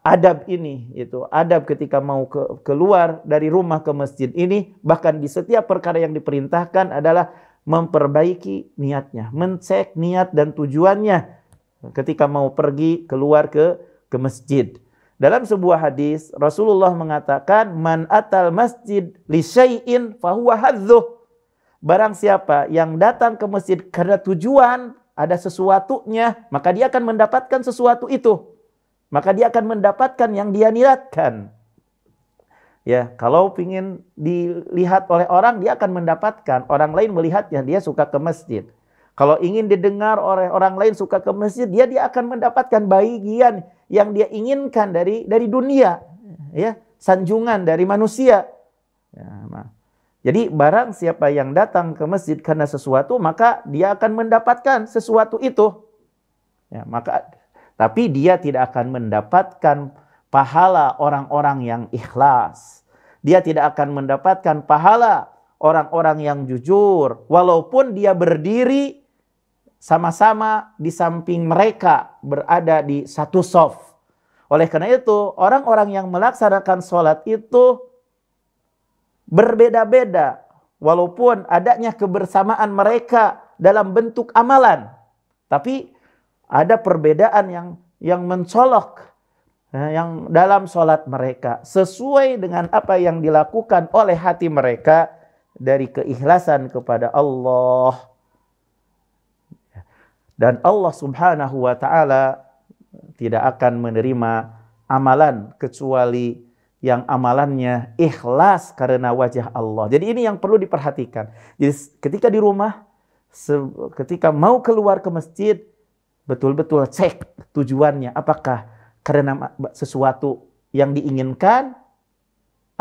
adab ini, itu adab ketika mau keluar dari rumah ke masjid ini. Bahkan di setiap perkara yang diperintahkan adalah memperbaiki niatnya, mencek niat dan tujuannya ketika mau pergi keluar ke masjid. Dalam sebuah hadis Rasulullah mengatakan, man atal masjid li syai'in fahuwa hadzuh. Barang siapa yang datang ke masjid karena tujuan ada sesuatunya, maka dia akan mendapatkan sesuatu itu. Maka dia akan mendapatkan yang dia niatkan. Ya, kalau ingin dilihat oleh orang, dia akan mendapatkan. Orang lain melihatnya, dia suka ke masjid. Kalau ingin didengar oleh orang lain suka ke masjid, dia akan mendapatkan bagian yang dia inginkan dari dunia, ya, sanjungan dari manusia. Ya, jadi barang siapa yang datang ke masjid karena sesuatu, maka dia akan mendapatkan sesuatu itu. Ya, tapi dia tidak akan mendapatkan pahala orang-orang yang ikhlas. Dia tidak akan mendapatkan pahala orang-orang yang jujur, walaupun dia berdiri sama-sama di samping mereka, berada di satu shaf. Oleh karena itu, orang-orang yang melaksanakan sholat itu berbeda-beda, walaupun adanya kebersamaan mereka dalam bentuk amalan, tapi ada perbedaan yang mencolok yang dalam sholat mereka sesuai dengan apa yang dilakukan oleh hati mereka dari keikhlasan kepada Allah. Dan Allah Subhanahu wa taala tidak akan menerima amalan kecuali yang amalannya ikhlas karena wajah Allah. Jadi ini yang perlu diperhatikan. Jadi ketika di rumah, ketika mau keluar ke masjid, betul-betul cek tujuannya. Apakah karena sesuatu yang diinginkan,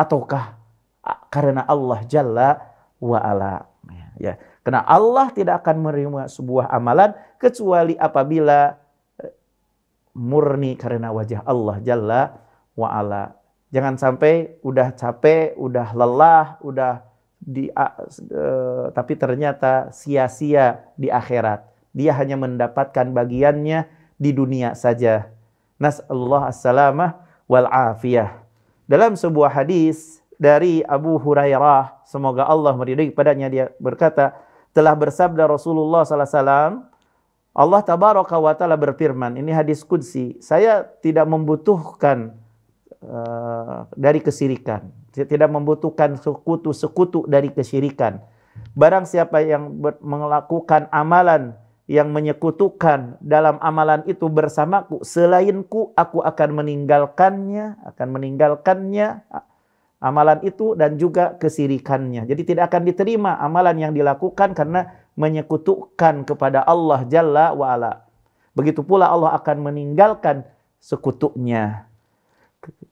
ataukah karena Allah Jalla wa'ala. Ya. Karena Allah tidak akan menerima sebuah amalan kecuali apabila murni karena wajah Allah Jalla wa'ala. Jangan sampai udah capek, udah lelah, tapi ternyata sia-sia di akhirat. Dia hanya mendapatkan bagiannya di dunia saja. Nas'alullah as-salamah wal afiyah. Dalam sebuah hadis dari Abu Hurairah, semoga Allah meridai kepadanya, dia berkata, telah bersabda Rasulullah sallallahu alaihi wasallam, Allah tabaraka wa taala berfirman, ini hadis qudsi, saya tidak membutuhkan dari kesyirikan. Tidak membutuhkan sekutu dari kesyirikan. Barang siapa yang melakukan amalan yang menyekutukan dalam amalan itu bersamaku, selainku, aku akan meninggalkannya amalan itu dan juga kesyirikannya. Jadi tidak akan diterima amalan yang dilakukan karena menyekutukan kepada Allah Jalla wa'ala. Begitu pula Allah akan meninggalkan sekutunya.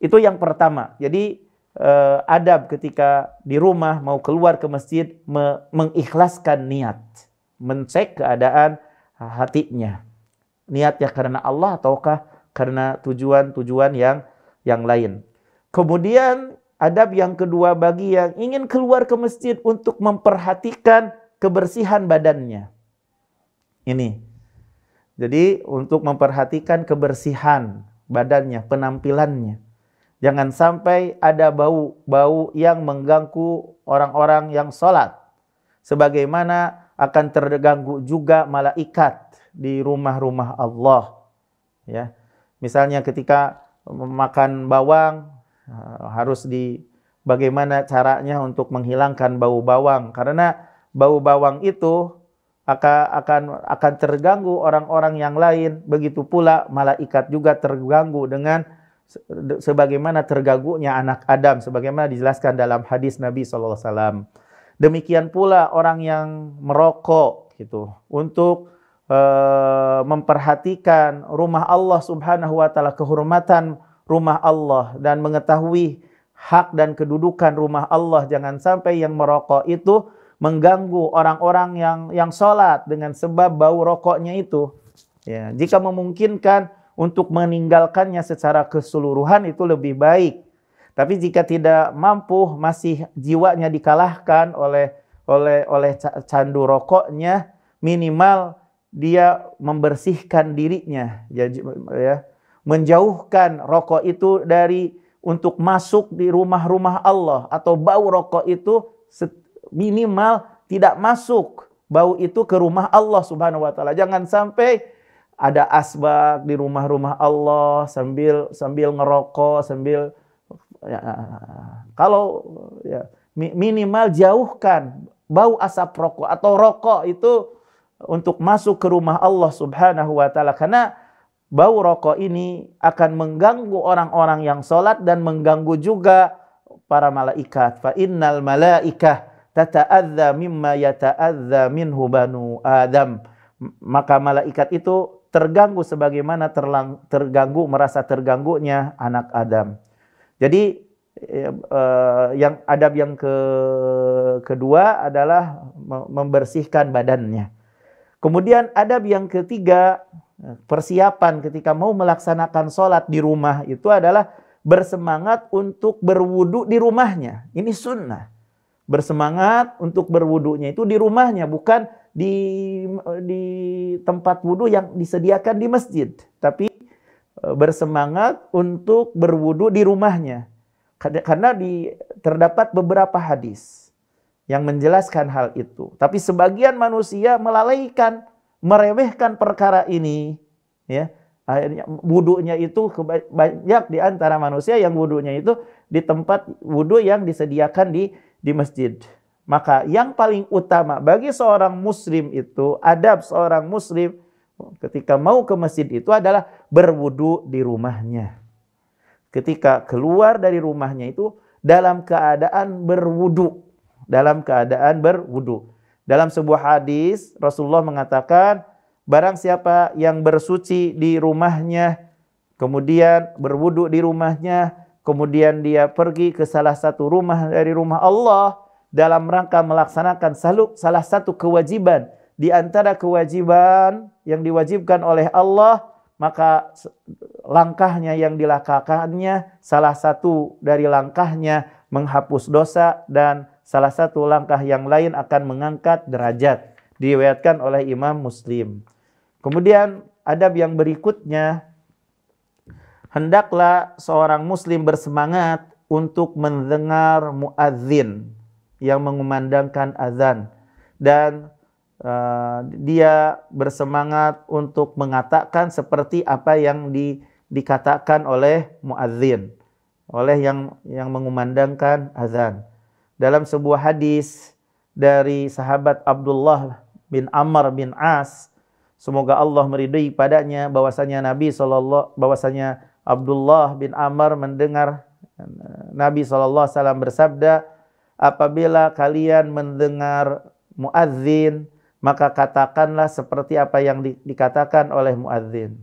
Itu yang pertama. Jadi adab ketika di rumah mau keluar ke masjid, mengikhlaskan niat, mencek keadaan hatinya. Niatnya karena Allah ataukah karena tujuan-tujuan yang lain. Kemudian adab yang kedua bagi yang ingin keluar ke masjid untuk memperhatikan kebersihan badannya. Ini. Jadi untuk memperhatikan kebersihan badannya, penampilannya. Jangan sampai ada bau-bau yang mengganggu orang-orang yang sholat. Sebagaimana akan terganggu juga malaikat di rumah-rumah Allah. Ya. Misalnya ketika makan bawang, harus bagaimana caranya untuk menghilangkan bau bawang. Karena bau bawang itu akan terganggu orang-orang yang lain. Begitu pula malaikat juga terganggu dengan sebagaimana terganggunya anak Adam, sebagaimana dijelaskan dalam hadis Nabi SAW. Demikian pula orang yang merokok gitu, untuk memperhatikan rumah Allah Subhanahu wa taala, kehormatan rumah Allah dan mengetahui hak dan kedudukan rumah Allah. Jangan sampai yang merokok itu mengganggu orang-orang yang sholat dengan sebab bau rokoknya itu. Ya, jika memungkinkan untuk meninggalkannya secara keseluruhan itu lebih baik. Tapi jika tidak mampu, masih jiwanya dikalahkan oleh candu rokoknya, minimal dia membersihkan dirinya, ya, menjauhkan rokok itu untuk masuk di rumah-rumah Allah, atau bau rokok itu minimal tidak masuk bau itu ke rumah Allah Subhanahu wa taala. Jangan sampai ada asbak di rumah-rumah Allah sambil ngerokok, minimal jauhkan bau asap rokok atau rokok itu untuk masuk ke rumah Allah Subhanahu wa taala, karena bau rokok ini akan mengganggu orang-orang yang sholat dan mengganggu juga para malaikat. Fa innal malaikah tata'adza mimma yata'adza minhu banu Adam. Maka malaikat itu terganggu sebagaimana merasa terganggunya anak Adam. Jadi yang adab yang kedua adalah membersihkan badannya. Kemudian adab yang ketiga, persiapan ketika mau melaksanakan sholat di rumah itu adalah bersemangat untuk berwudu di rumahnya. Ini sunnah. Bersemangat untuk berwudunya itu di rumahnya, bukan di tempat wudu yang disediakan di masjid. Tapi bersemangat untuk berwudu di rumahnya. Karena terdapat beberapa hadis yang menjelaskan hal itu. Tapi sebagian manusia melalaikan, meremehkan perkara ini. Ya, akhirnya wudunya itu banyak di antara manusia yang wudunya itu di tempat wudu yang disediakan di masjid. Maka yang paling utama bagi seorang muslim itu, adab seorang muslim ketika mau ke masjid itu adalah berwudu di rumahnya. Ketika keluar dari rumahnya itu dalam keadaan berwudu. Dalam keadaan berwudu. Dalam sebuah hadis Rasulullah mengatakan, barang siapa yang bersuci di rumahnya, kemudian berwudu di rumahnya, kemudian dia pergi ke salah satu rumah dari rumah Allah dalam rangka melaksanakan salah satu kewajiban di antara kewajiban yang diwajibkan oleh Allah, maka langkahnya yang dilakukannya, salah satu dari langkahnya menghapus dosa, dan salah satu langkah yang lain akan mengangkat derajat. Diriwayatkan oleh Imam Muslim. Kemudian adab yang berikutnya, hendaklah seorang muslim bersemangat untuk mendengar muadzin yang mengumandangkan azan, dan dia bersemangat untuk mengatakan seperti apa yang dikatakan oleh muadzin, oleh yang mengumandangkan azan. Dalam sebuah hadis dari sahabat Abdullah bin Amr bin As, semoga Allah meridai padanya, bahwasanya Abdullah bin Amr mendengar Nabi SAW bersabda, apabila kalian mendengar muadzin, maka katakanlah seperti apa yang dikatakan oleh muadzin.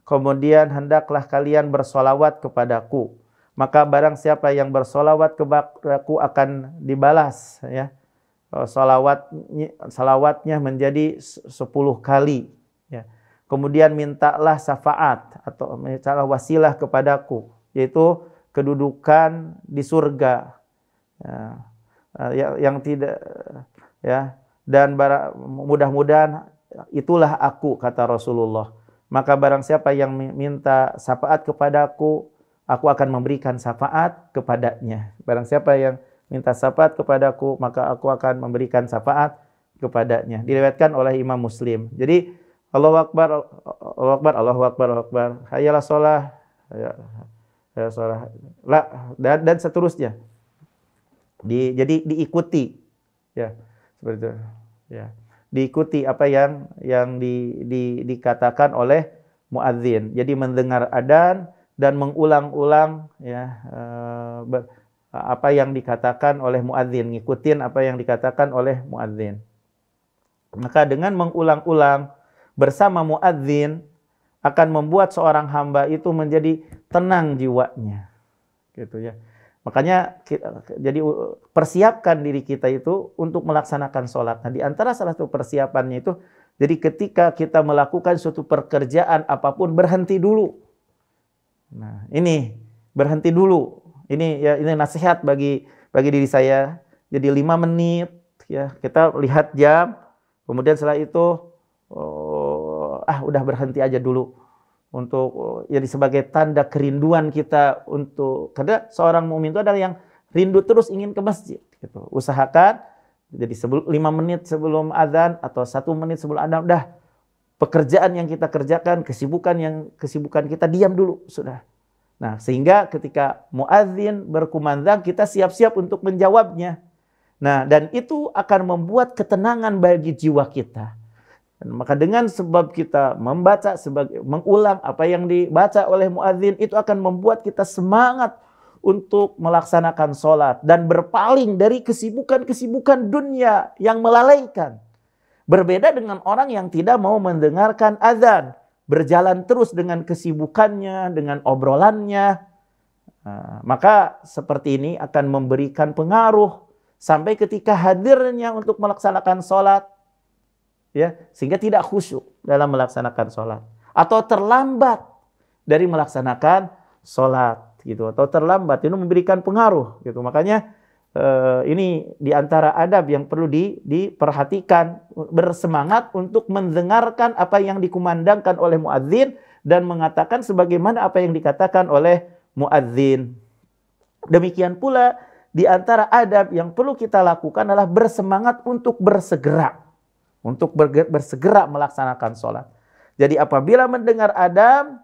Kemudian hendaklah kalian bersolawat kepadaku, maka barang siapa yang bersolawat kepadaku akan dibalas, ya, salawatnya menjadi 10 kali, ya. Kemudian mintalah syafaat atau mintalah wasilah kepadaku, yaitu kedudukan di surga, ya, yang tidak, ya, dan mudah-mudahan itulah aku, kata Rasulullah. Maka barang siapa yang minta syafaat kepadaku, aku akan memberikan syafaat kepadanya. Barang siapa yang minta syafaat kepadaku, maka aku akan memberikan syafaat kepadanya. Diriwayatkan oleh Imam Muslim. Jadi Allahu Akbar, Allahu Akbar, Allahu Akbar, Allahu Akbar. Hayalah sholah, hayalah sholah. Dan seterusnya. Jadi diikuti, ya, seperti itu. Ya. Diikuti apa yang dikatakan oleh muadzin. Jadi mendengar adzan dan mengulang-ulang, ya, apa yang dikatakan oleh muadzin, ngikutin apa yang dikatakan oleh muadzin. Maka dengan mengulang-ulang bersama muadzin akan membuat seorang hamba itu menjadi tenang jiwanya, gitu ya. Makanya jadi persiapkan diri kita itu untuk melaksanakan sholat. Nah, di antara salah satu persiapannya itu, jadi ketika kita melakukan suatu pekerjaan apapun, berhenti dulu. Nah, ini berhenti dulu. Ini nasihat bagi diri saya. Jadi 5 menit, ya, kita lihat jam. Kemudian setelah itu udah berhenti aja dulu, untuk jadi sebagai tanda kerinduan kita untuk, karena seorang mukmin itu adalah yang rindu terus ingin ke masjid, gitu. Usahakan jadi 5 menit sebelum azan atau 1 menit sebelum azan, udah pekerjaan yang kita kerjakan, kesibukan kita diam dulu sudah. Nah, sehingga ketika muadzin berkumandang kita siap-siap untuk menjawabnya. Nah, dan itu akan membuat ketenangan bagi jiwa kita. Dan maka dengan sebab kita membaca, mengulang apa yang dibaca oleh muadzin, itu akan membuat kita semangat untuk melaksanakan sholat dan berpaling dari kesibukan-kesibukan dunia yang melalaikan. Berbeda dengan orang yang tidak mau mendengarkan azan, berjalan terus dengan kesibukannya, dengan obrolannya, Maka seperti ini akan memberikan pengaruh sampai ketika hadirnya untuk melaksanakan sholat, ya, sehingga tidak khusyuk dalam melaksanakan sholat, atau terlambat dari melaksanakan sholat, gitu, atau terlambat, itu memberikan pengaruh, gitu. Makanya ini diantara adab yang perlu diperhatikan, bersemangat untuk mendengarkan apa yang dikumandangkan oleh muadzin dan mengatakan sebagaimana apa yang dikatakan oleh muadzin. Demikian pula di antara adab yang perlu kita lakukan adalah bersemangat untuk bersegera melaksanakan sholat. Jadi apabila mendengar adzan,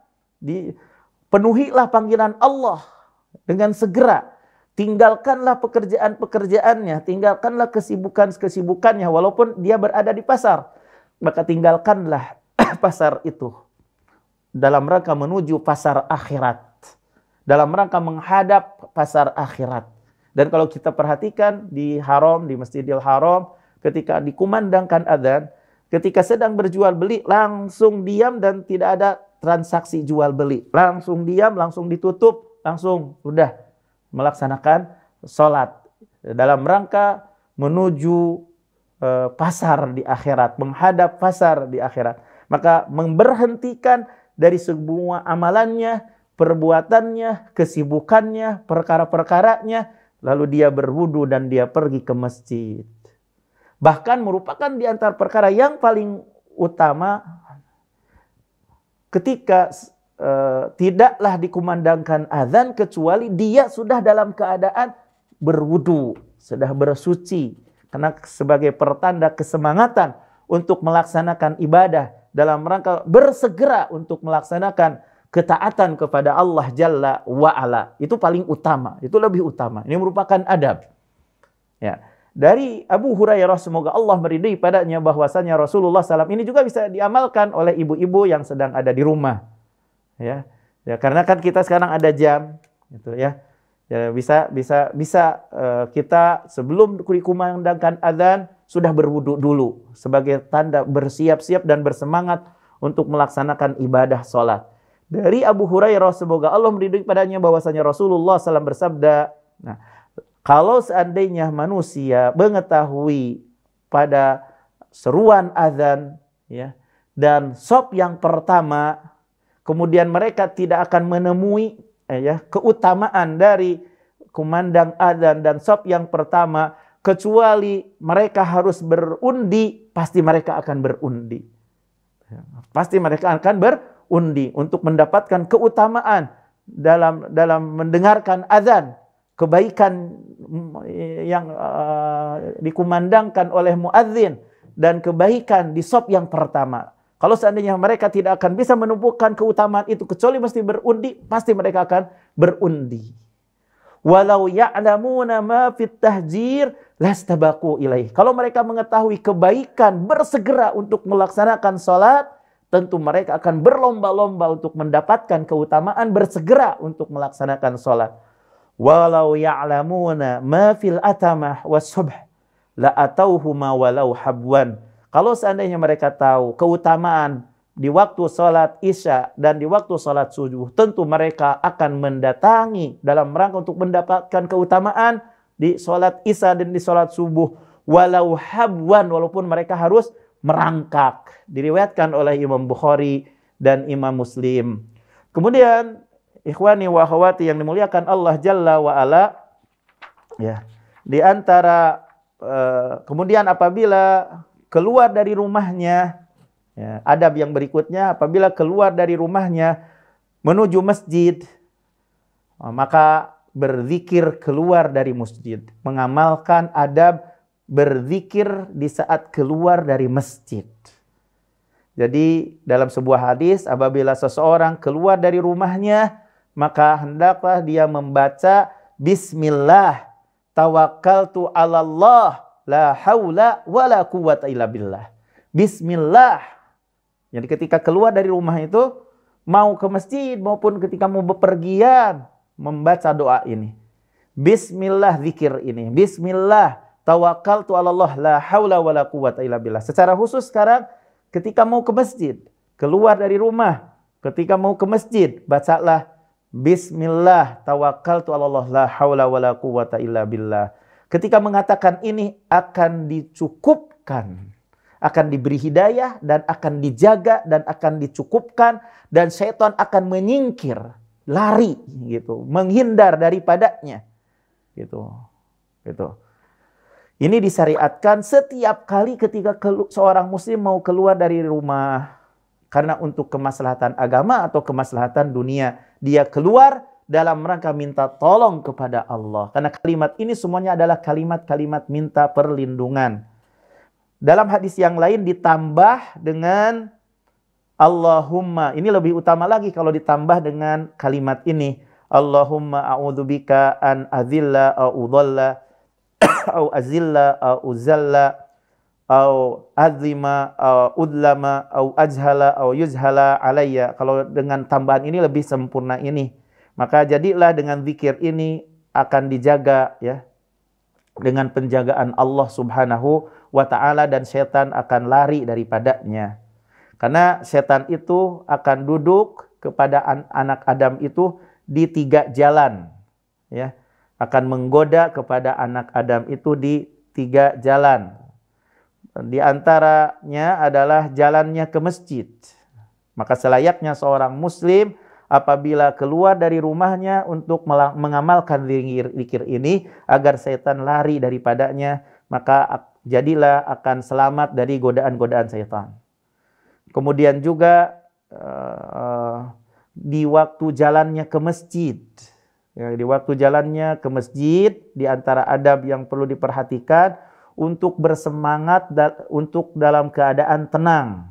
penuhilah panggilan Allah dengan segera. Tinggalkanlah pekerjaan-pekerjaannya, tinggalkanlah kesibukannya walaupun dia berada di pasar. Maka tinggalkanlah pasar itu dalam rangka menuju pasar akhirat, dalam rangka menghadap pasar akhirat. Dan kalau kita perhatikan di haram, di Masjidil Haram, ketika dikumandangkan adzan, ketika sedang berjual beli, langsung diam dan tidak ada transaksi jual beli. Langsung diam, langsung ditutup, langsung udah melaksanakan sholat dalam rangka menuju pasar di akhirat, menghadap pasar di akhirat. Maka memberhentikan dari semua amalannya, perbuatannya, kesibukannya, perkara-perkaranya, lalu dia berwudu dan dia pergi ke masjid. Bahkan merupakan di antara perkara yang paling utama ketika tidaklah dikumandangkan azan kecuali dia sudah dalam keadaan berwudu, sudah bersuci, karena sebagai pertanda kesemangatan untuk melaksanakan ibadah dalam rangka bersegera untuk melaksanakan ketaatan kepada Allah Jalla wa'ala. Itu paling utama, itu lebih utama. Ini merupakan adab. Ya. Dari Abu Hurairah, semoga Allah meridai padanya, bahwasanya Rasulullah SAW ini juga bisa diamalkan oleh ibu-ibu yang sedang ada di rumah. Ya, karena kan kita sekarang ada jam, gitu ya. Ya, bisa kita sebelum dikumandangkan adzan sudah berwudu dulu sebagai tanda bersiap-siap dan bersemangat untuk melaksanakan ibadah sholat. Dari Abu Hurairah, semoga Allah meridai padanya, bahwasanya Rasulullah SAW bersabda, nah, kalau seandainya manusia mengetahui pada seruan adzan, ya, dan sop yang pertama, kemudian mereka tidak akan menemui keutamaan dari kumandang adzan dan sop yang pertama, kecuali mereka harus berundi, pasti mereka akan berundi. Pasti mereka akan berundi untuk mendapatkan keutamaan dalam mendengarkan adzan, kebaikan yang dikumandangkan oleh muadzin dan kebaikan di sop yang pertama. Kalau seandainya mereka tidak akan bisa menumpukan keutamaan itu kecuali mesti berundi, pasti mereka akan berundi. Walau ya'lamuna ma fit tahjir lastabaqu ilaih. Kalau mereka mengetahui kebaikan bersegera untuk melaksanakan salat, tentu mereka akan berlomba-lomba untuk mendapatkan keutamaan bersegera untuk melaksanakan salat. Walau ya'lamuna ma fil atamah was subh la atauhuma walau habwan. Kalau seandainya mereka tahu keutamaan di waktu sholat isya dan di waktu sholat subuh, tentu mereka akan mendatangi dalam rangka untuk mendapatkan keutamaan di sholat isya dan di sholat subuh. Walau habwan, walaupun mereka harus merangkak. Diriwayatkan oleh Imam Bukhari dan Imam Muslim. Kemudian, ikhwani wa akhwati yang dimuliakan Allah Jalla wa Ala, ya, di antara kemudian apabila keluar dari rumahnya, ya, adab yang berikutnya, apabila keluar dari rumahnya menuju masjid, maka berzikir keluar dari masjid. Mengamalkan adab berzikir di saat keluar dari masjid. Jadi dalam sebuah hadis, apabila seseorang keluar dari rumahnya, maka hendaklah dia membaca Bismillah, tawakkaltu 'alallah, la haula wala quwwata illa billah. Bismillah. Jadi ketika keluar dari rumah itu, mau ke masjid maupun ketika mau bepergian, membaca doa ini. Bismillah, zikir ini. Bismillah, tawakkaltu 'alallah, la haula wala quwwata illa billah. Secara khusus sekarang ketika mau ke masjid, keluar dari rumah, ketika mau ke masjid, bacalah Bismillah tawakkaltu 'alallah la haula wala quwata illa billah. Ketika mengatakan ini akan dicukupkan, akan diberi hidayah dan akan dijaga dan akan dicukupkan, dan syaitan akan menyingkir, lari gitu, menghindar daripadanya gitu. Gitu. Ini disyariatkan setiap kali ketika seorang muslim mau keluar dari rumah karena untuk kemaslahatan agama atau kemaslahatan dunia, dia keluar dalam rangka minta tolong kepada Allah. Karena kalimat ini semuanya adalah kalimat-kalimat minta perlindungan. Dalam hadis yang lain ditambah dengan Allahumma. Ini lebih utama lagi kalau ditambah dengan kalimat ini. Allahumma a'udzubika an azilla au udhalla au azilla au uzalla au azima au udlama au ajhala au yuzhala alayya. Kalau dengan tambahan ini lebih sempurna ini. Maka jadilah dengan zikir ini akan dijaga ya, dengan penjagaan Allah Subhanahu wa taala, dan setan akan lari daripadanya. Karena setan itu akan duduk kepada anak Adam itu di 3 jalan ya. Akan menggoda kepada anak Adam itu di 3 jalan. Di antaranya adalah jalannya ke masjid. Maka selayaknya seorang muslim apabila keluar dari rumahnya untuk mengamalkan zikir ini agar setan lari daripadanya, maka jadilah akan selamat dari godaan-godaan setan. Kemudian juga di waktu jalannya ke masjid, ya, di waktu jalannya ke masjid, di antara adab yang perlu diperhatikan untuk bersemangat untuk dalam keadaan tenang.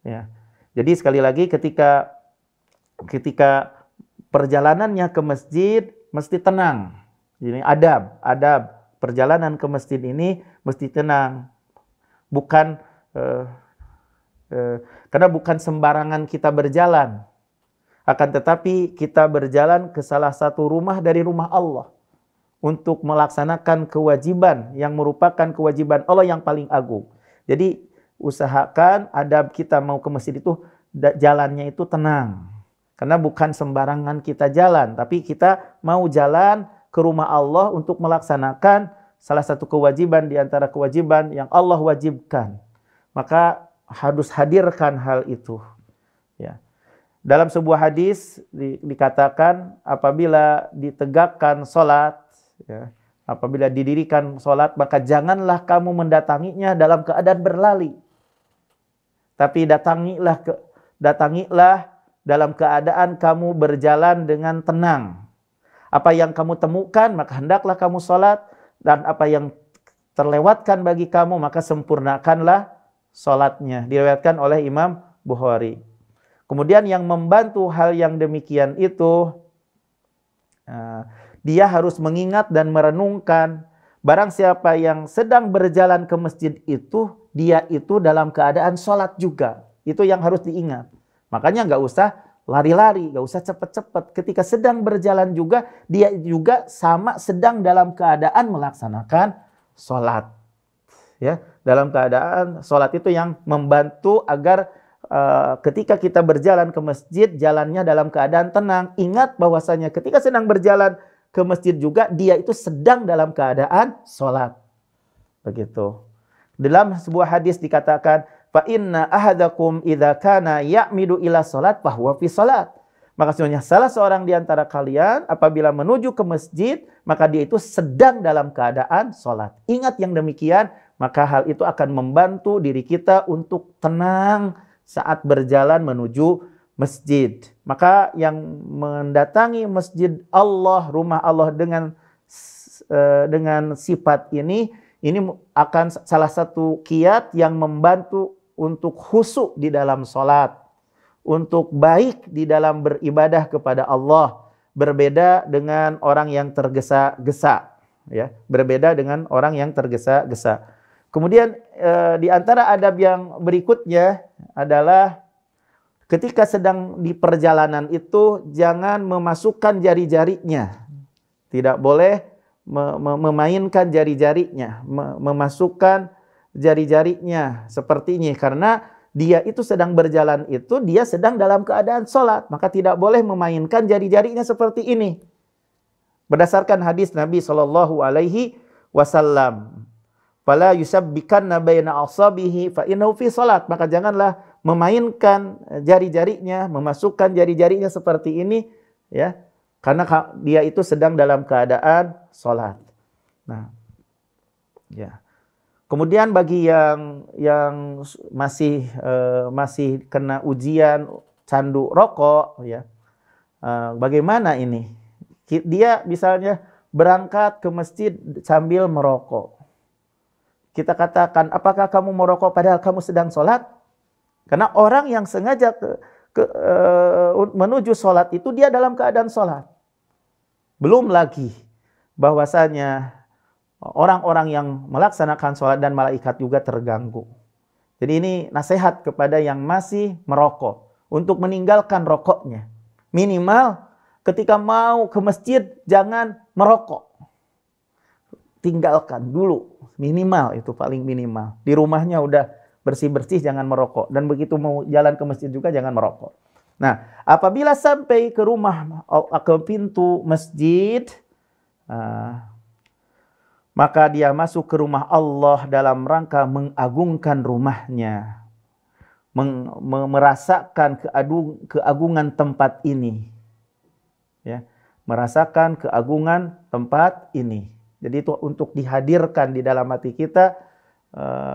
Ya. Jadi sekali lagi ketika perjalanannya ke masjid mesti tenang. Jadi adab perjalanan ke masjid ini mesti tenang. Bukan karena bukan sembarangan kita berjalan. Akan tetapi kita berjalan ke salah satu rumah dari rumah Allah untuk melaksanakan kewajiban yang merupakan kewajiban Allah yang paling agung. Jadi usahakan adab kita mau ke masjid itu jalannya itu tenang. Karena bukan sembarangan kita jalan, tapi kita mau jalan ke rumah Allah untuk melaksanakan salah satu kewajiban di antara kewajiban yang Allah wajibkan. Maka harus hadirkan hal itu. Ya. Dalam sebuah hadis dikatakan apabila ditegakkan sholat, ya, apabila didirikan sholat, maka janganlah kamu mendatanginya dalam keadaan berlari. Tapi datangilah dalam keadaan kamu berjalan dengan tenang. Apa yang kamu temukan, maka hendaklah kamu sholat. Dan apa yang terlewatkan bagi kamu, maka sempurnakanlah sholatnya. Diriwayatkan oleh Imam Bukhari. Kemudian yang membantu hal yang demikian itu, dia harus mengingat dan merenungkan. Barang siapa yang sedang berjalan ke masjid itu, dia itu dalam keadaan sholat juga. Itu yang harus diingat. Makanya nggak usah lari-lari, nggak usah cepat-cepat. Ketika sedang berjalan juga, dia juga sama sedang dalam keadaan melaksanakan sholat. Ya, dalam keadaan sholat itu yang membantu agar ketika kita berjalan ke masjid, jalannya dalam keadaan tenang. Ingat bahwasanya ketika sedang berjalan ke masjid juga, dia itu sedang dalam keadaan sholat. Begitu. Dalam sebuah hadis dikatakan, fa inna ahadakum idza kana ya'midu ila salat fahuwa fi salat. Maka sesungguhnya salah seorang di antara kalian apabila menuju ke masjid, maka dia itu sedang dalam keadaan salat. Ingat yang demikian, maka hal itu akan membantu diri kita untuk tenang saat berjalan menuju masjid. Maka yang mendatangi masjid Allah, rumah Allah dengan sifat ini akan salah satu kiat yang membantu untuk khusyuk di dalam sholat, untuk baik di dalam beribadah kepada Allah, berbeda dengan orang yang tergesa-gesa, ya, berbeda dengan orang yang tergesa-gesa. Kemudian di antara adab yang berikutnya adalah ketika sedang di perjalanan itu jangan memasukkan jari-jarinya, tidak boleh memainkan jari-jarinya, memasukkan jari-jarinya seperti ini, karena dia itu sedang berjalan itu, dia sedang dalam keadaan sholat. Maka tidak boleh memainkan jari-jarinya seperti ini. Berdasarkan hadis Nabi SAW. Fala yusabbikanna baina asabihi fa innahu fi salat. Maka janganlah memainkan jari-jarinya, memasukkan jari-jarinya seperti ini, ya. Karena dia itu sedang dalam keadaan sholat. Nah, ya. Kemudian bagi yang masih kena ujian candu rokok, ya, bagaimana ini? Dia misalnya berangkat ke masjid sambil merokok. Kita katakan, apakah kamu merokok padahal kamu sedang sholat? Karena orang yang sengaja menuju sholat itu dia dalam keadaan sholat. Belum lagi bahwasanya orang-orang yang melaksanakan sholat dan malaikat juga terganggu. Jadi ini nasihat kepada yang masih merokok untuk meninggalkan rokoknya. Minimal ketika mau ke masjid jangan merokok. Tinggalkan dulu, minimal itu paling minimal. Di rumahnya udah bersih-bersih jangan merokok, dan begitu mau jalan ke masjid juga jangan merokok. Nah, apabila sampai ke rumah, ke pintu masjid, maka dia masuk ke rumah Allah dalam rangka mengagungkan rumahnya, merasakan keagungan tempat ini, ya, merasakan keagungan tempat ini. Jadi itu untuk dihadirkan di dalam hati kita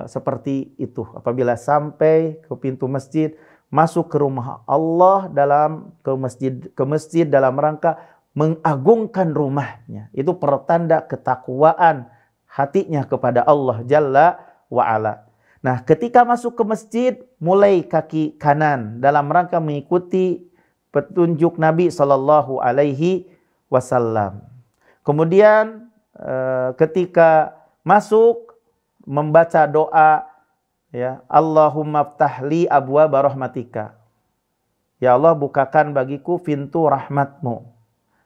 seperti itu. Apabila sampai ke pintu masjid, masuk ke rumah Allah ke masjid dalam rangka mengagungkan rumahnya. Itu pertanda ketakwaan hatinya kepada Allah Jalla wa'ala. Nah, ketika masuk ke masjid, mulai kaki kanan dalam rangka mengikuti petunjuk Nabi SAW. Kemudian ketika masuk, membaca doa, ya, Allahumma ftahli abwaaba rahmatika. Ya Allah, bukakan bagiku pintu rahmatmu.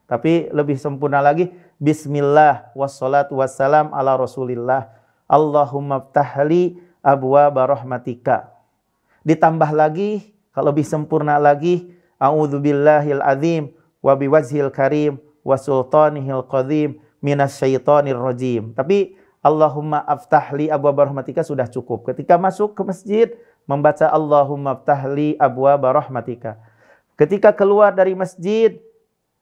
Tapi lebih sempurna lagi, bismillah wassalatu wassalam ala rasulillah. Allahumma ftahli abwaaba rahmatika. Ditambah lagi, kalau lebih sempurna lagi, a'udzubillahil azim wa biwajhil karim wa sultanihil qadim minasyaitonir rajim. Tapi Allahumma aftahli abwaaba rahmatika sudah cukup. Ketika masuk ke masjid, membaca Allahumma aftahli abwaaba rahmatika. Ketika keluar dari masjid,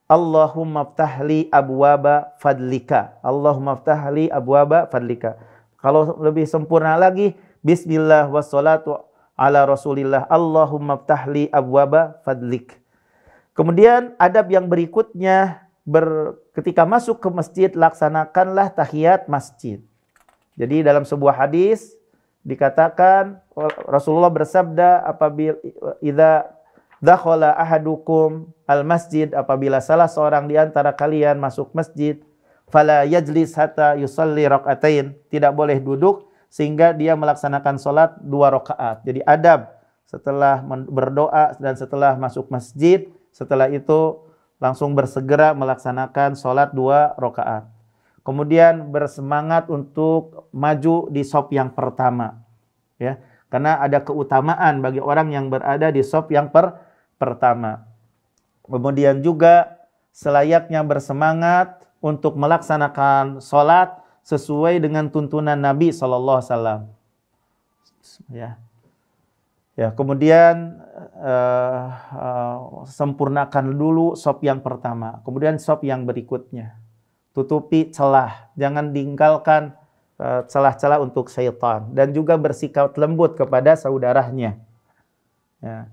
Allahumma aftahli abwaaba fadlika. Allahumma aftahli abwaaba fadlika. Kalau lebih sempurna lagi, bismillah wassalatu ala rasulillah. Allahumma aftahli abwaaba fadlik. Kemudian adab yang berikutnya, ketika masuk ke masjid, laksanakanlah tahiyat masjid. Jadi dalam sebuah hadis dikatakan, Rasulullah bersabda, apabila idza dakhala ahadukum al-masjid, apabila salah seorang di antara kalian masuk masjid, fala yajlis hatta yusalli rak'atain, tidak boleh duduk sehingga dia melaksanakan salat 2 rakaat. Jadi adab setelah berdoa dan setelah masuk masjid, setelah itu langsung bersegera melaksanakan salat 2 rakaat. Kemudian bersemangat untuk maju di shaf yang pertama, ya, karena ada keutamaan bagi orang yang berada di shaf yang pertama. Kemudian juga selayaknya bersemangat untuk melaksanakan sholat sesuai dengan tuntunan Nabi SAW. Ya. Ya, kemudian sempurnakan dulu shaf yang pertama, kemudian shaf yang berikutnya. Tutupi celah, jangan tinggalkan celah-celah untuk syaitan, dan juga bersikap lembut kepada saudaranya. Ya.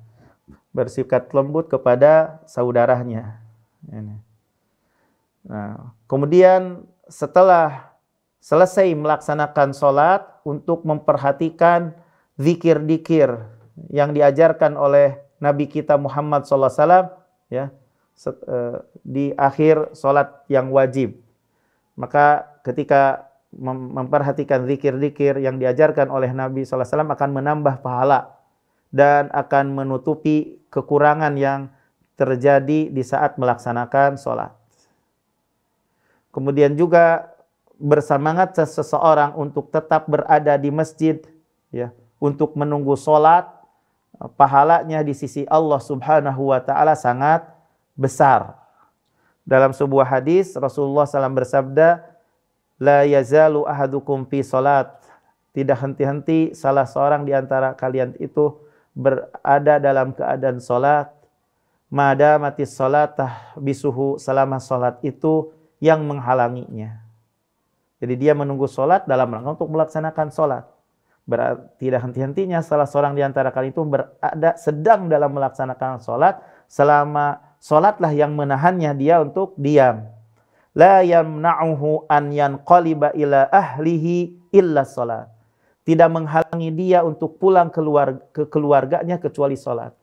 Bersikap lembut kepada saudaranya. Nah, kemudian setelah selesai melaksanakan sholat, untuk memperhatikan zikir-zikir yang diajarkan oleh Nabi kita Muhammad SAW, ya, di akhir sholat yang wajib. Maka ketika memperhatikan zikir-zikir yang diajarkan oleh Nabi SAW akan menambah pahala dan akan menutupi kekurangan yang terjadi di saat melaksanakan sholat. Kemudian juga bersemangat seseorang untuk tetap berada di masjid, ya, untuk menunggu sholat pahalanya di sisi Allah Subhanahu wa taala sangat besar. Dalam sebuah hadis Rasulullah SAW bersabda, la yazalu ahadukum fi salat. Tidak henti-henti salah seorang di antara kalian itu berada dalam keadaan salat, madamatis salatah bisuhu, selama salat itu yang menghalanginya. Jadi dia menunggu salat dalam rangka untuk melaksanakan salat. Tidak henti-hentinya salah seorang di antara kalian itu berada sedang dalam melaksanakan salat, selama salatlah yang menahannya dia untuk diam. La yamna'uhu an yanqaliba ila ahlihi illa salat. Tidak menghalangi dia untuk pulang ke keluarganya kecuali salat.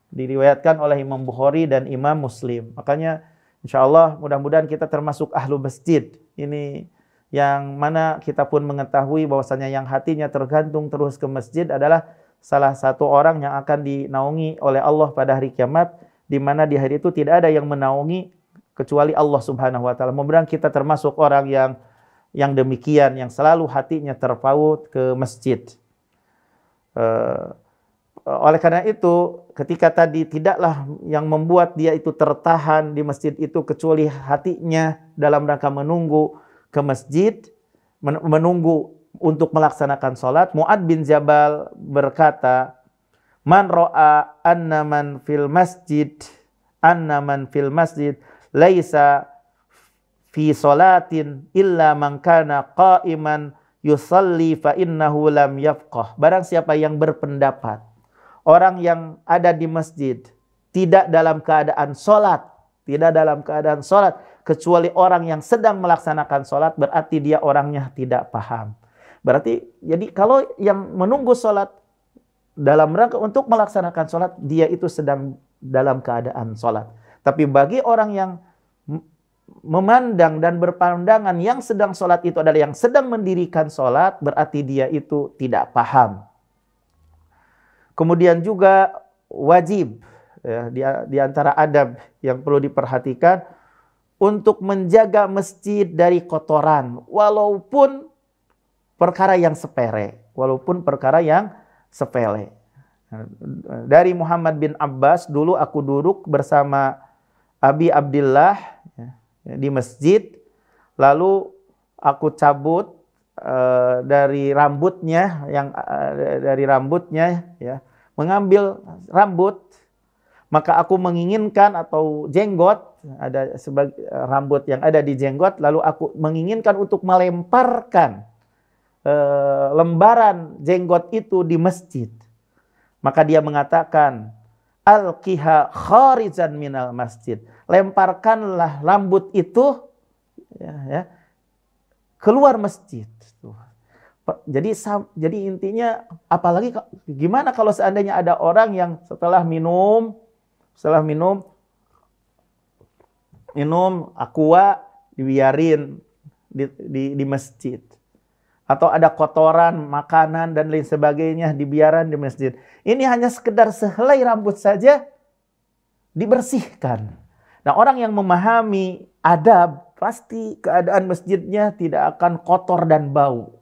Diriwayatkan oleh Imam Bukhari dan Imam Muslim. Makanya insyaallah mudah-mudahan kita termasuk ahlu masjid. Ini yang mana kita pun mengetahui bahwasanya yang hatinya tergantung terus ke masjid adalah salah satu orang yang akan dinaungi oleh Allah pada hari kiamat, di mana di hari itu tidak ada yang menaungi kecuali Allah Subhanahu wa taala. Mudah-mudahan kita termasuk orang yang demikian, yang selalu hatinya terpaut ke masjid. Oleh karena itu, ketika tadi tidaklah yang membuat dia itu tertahan di masjid itu kecuali hatinya dalam rangka menunggu ke masjid, menunggu untuk melaksanakan salat. Mu'ad bin Jabal berkata, man ra'a anna man fil masjid laisa fi salatin illa man kana qa'iman yusalli fa innahu lam yafqah. Barang siapa yang berpendapat orang yang ada di masjid tidak dalam keadaan salat, kecuali orang yang sedang melaksanakan salat, berarti dia orangnya tidak paham. Berarti jadi kalau yang menunggu salat dalam rangka untuk melaksanakan salat, dia itu sedang dalam keadaan salat. Tapi bagi orang yang memandang dan berpandangan yang sedang salat itu adalah yang sedang mendirikan salat, berarti dia itu tidak paham. Kemudian juga wajib ya, di antara adab yang perlu diperhatikan untuk menjaga masjid dari kotoran, walaupun perkara yang sepele. Dari Muhammad bin Abbas, dulu aku duduk bersama Abi Abdillah di masjid, lalu aku cabut dari rambutnya, ya, mengambil rambut. Maka aku menginginkan, atau jenggot, ada sebagai rambut yang ada di jenggot, lalu aku menginginkan untuk melemparkan lembaran jenggot itu di masjid. Maka dia mengatakan, alqiha kharijan minal masjid. Lemparkanlah rambut itu ya, keluar masjid. Jadi intinya, apalagi gimana kalau seandainya ada orang yang setelah minum aqua dibiarin di masjid, atau ada kotoran makanan dan lain sebagainya dibiarkan di masjid. Ini hanya sekedar sehelai rambut saja dibersihkan. Nah, orang yang memahami adab, pasti keadaan masjidnya tidak akan kotor dan bau.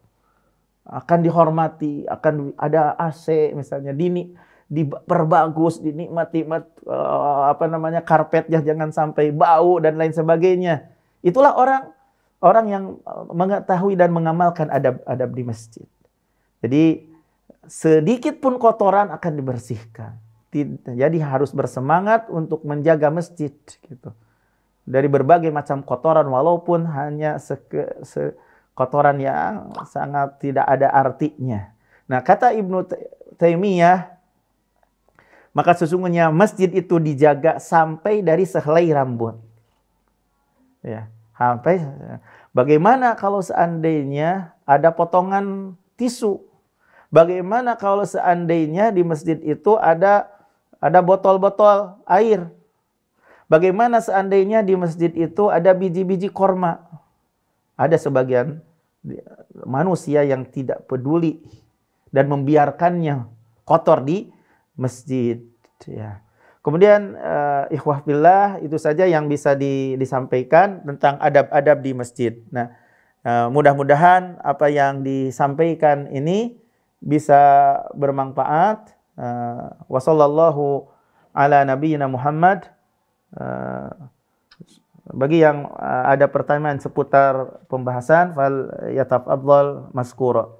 Akan dihormati, akan ada AC misalnya, diperbagus, dinikmati, karpetnya jangan sampai bau dan lain sebagainya. Itulah orang yang mengetahui dan mengamalkan adab-adab di masjid. Jadi sedikit pun kotoran akan dibersihkan. Jadi harus bersemangat untuk menjaga masjid gitu. Dari berbagai macam kotoran, walaupun hanya kotoran yang sangat tidak ada artinya. Nah, kata Ibnu Taimiyah, maka sesungguhnya masjid itu dijaga sampai dari sehelai rambut. Ya, sampai. Bagaimana kalau seandainya ada potongan tisu? Bagaimana kalau seandainya di masjid itu ada botol-botol air? Bagaimana seandainya di masjid itu ada biji-biji korma? Ada sebagian manusia yang tidak peduli dan membiarkannya kotor di masjid. Ya. Kemudian ikhwah billah, itu saja yang bisa disampaikan tentang adab-adab di masjid. Nah, mudah-mudahan apa yang disampaikan ini bisa bermanfaat Wa sallallahu ala nabiyyina Muhammad. Bagi yang ada pertanyaan seputar pembahasan, fal yatafadhal maskura.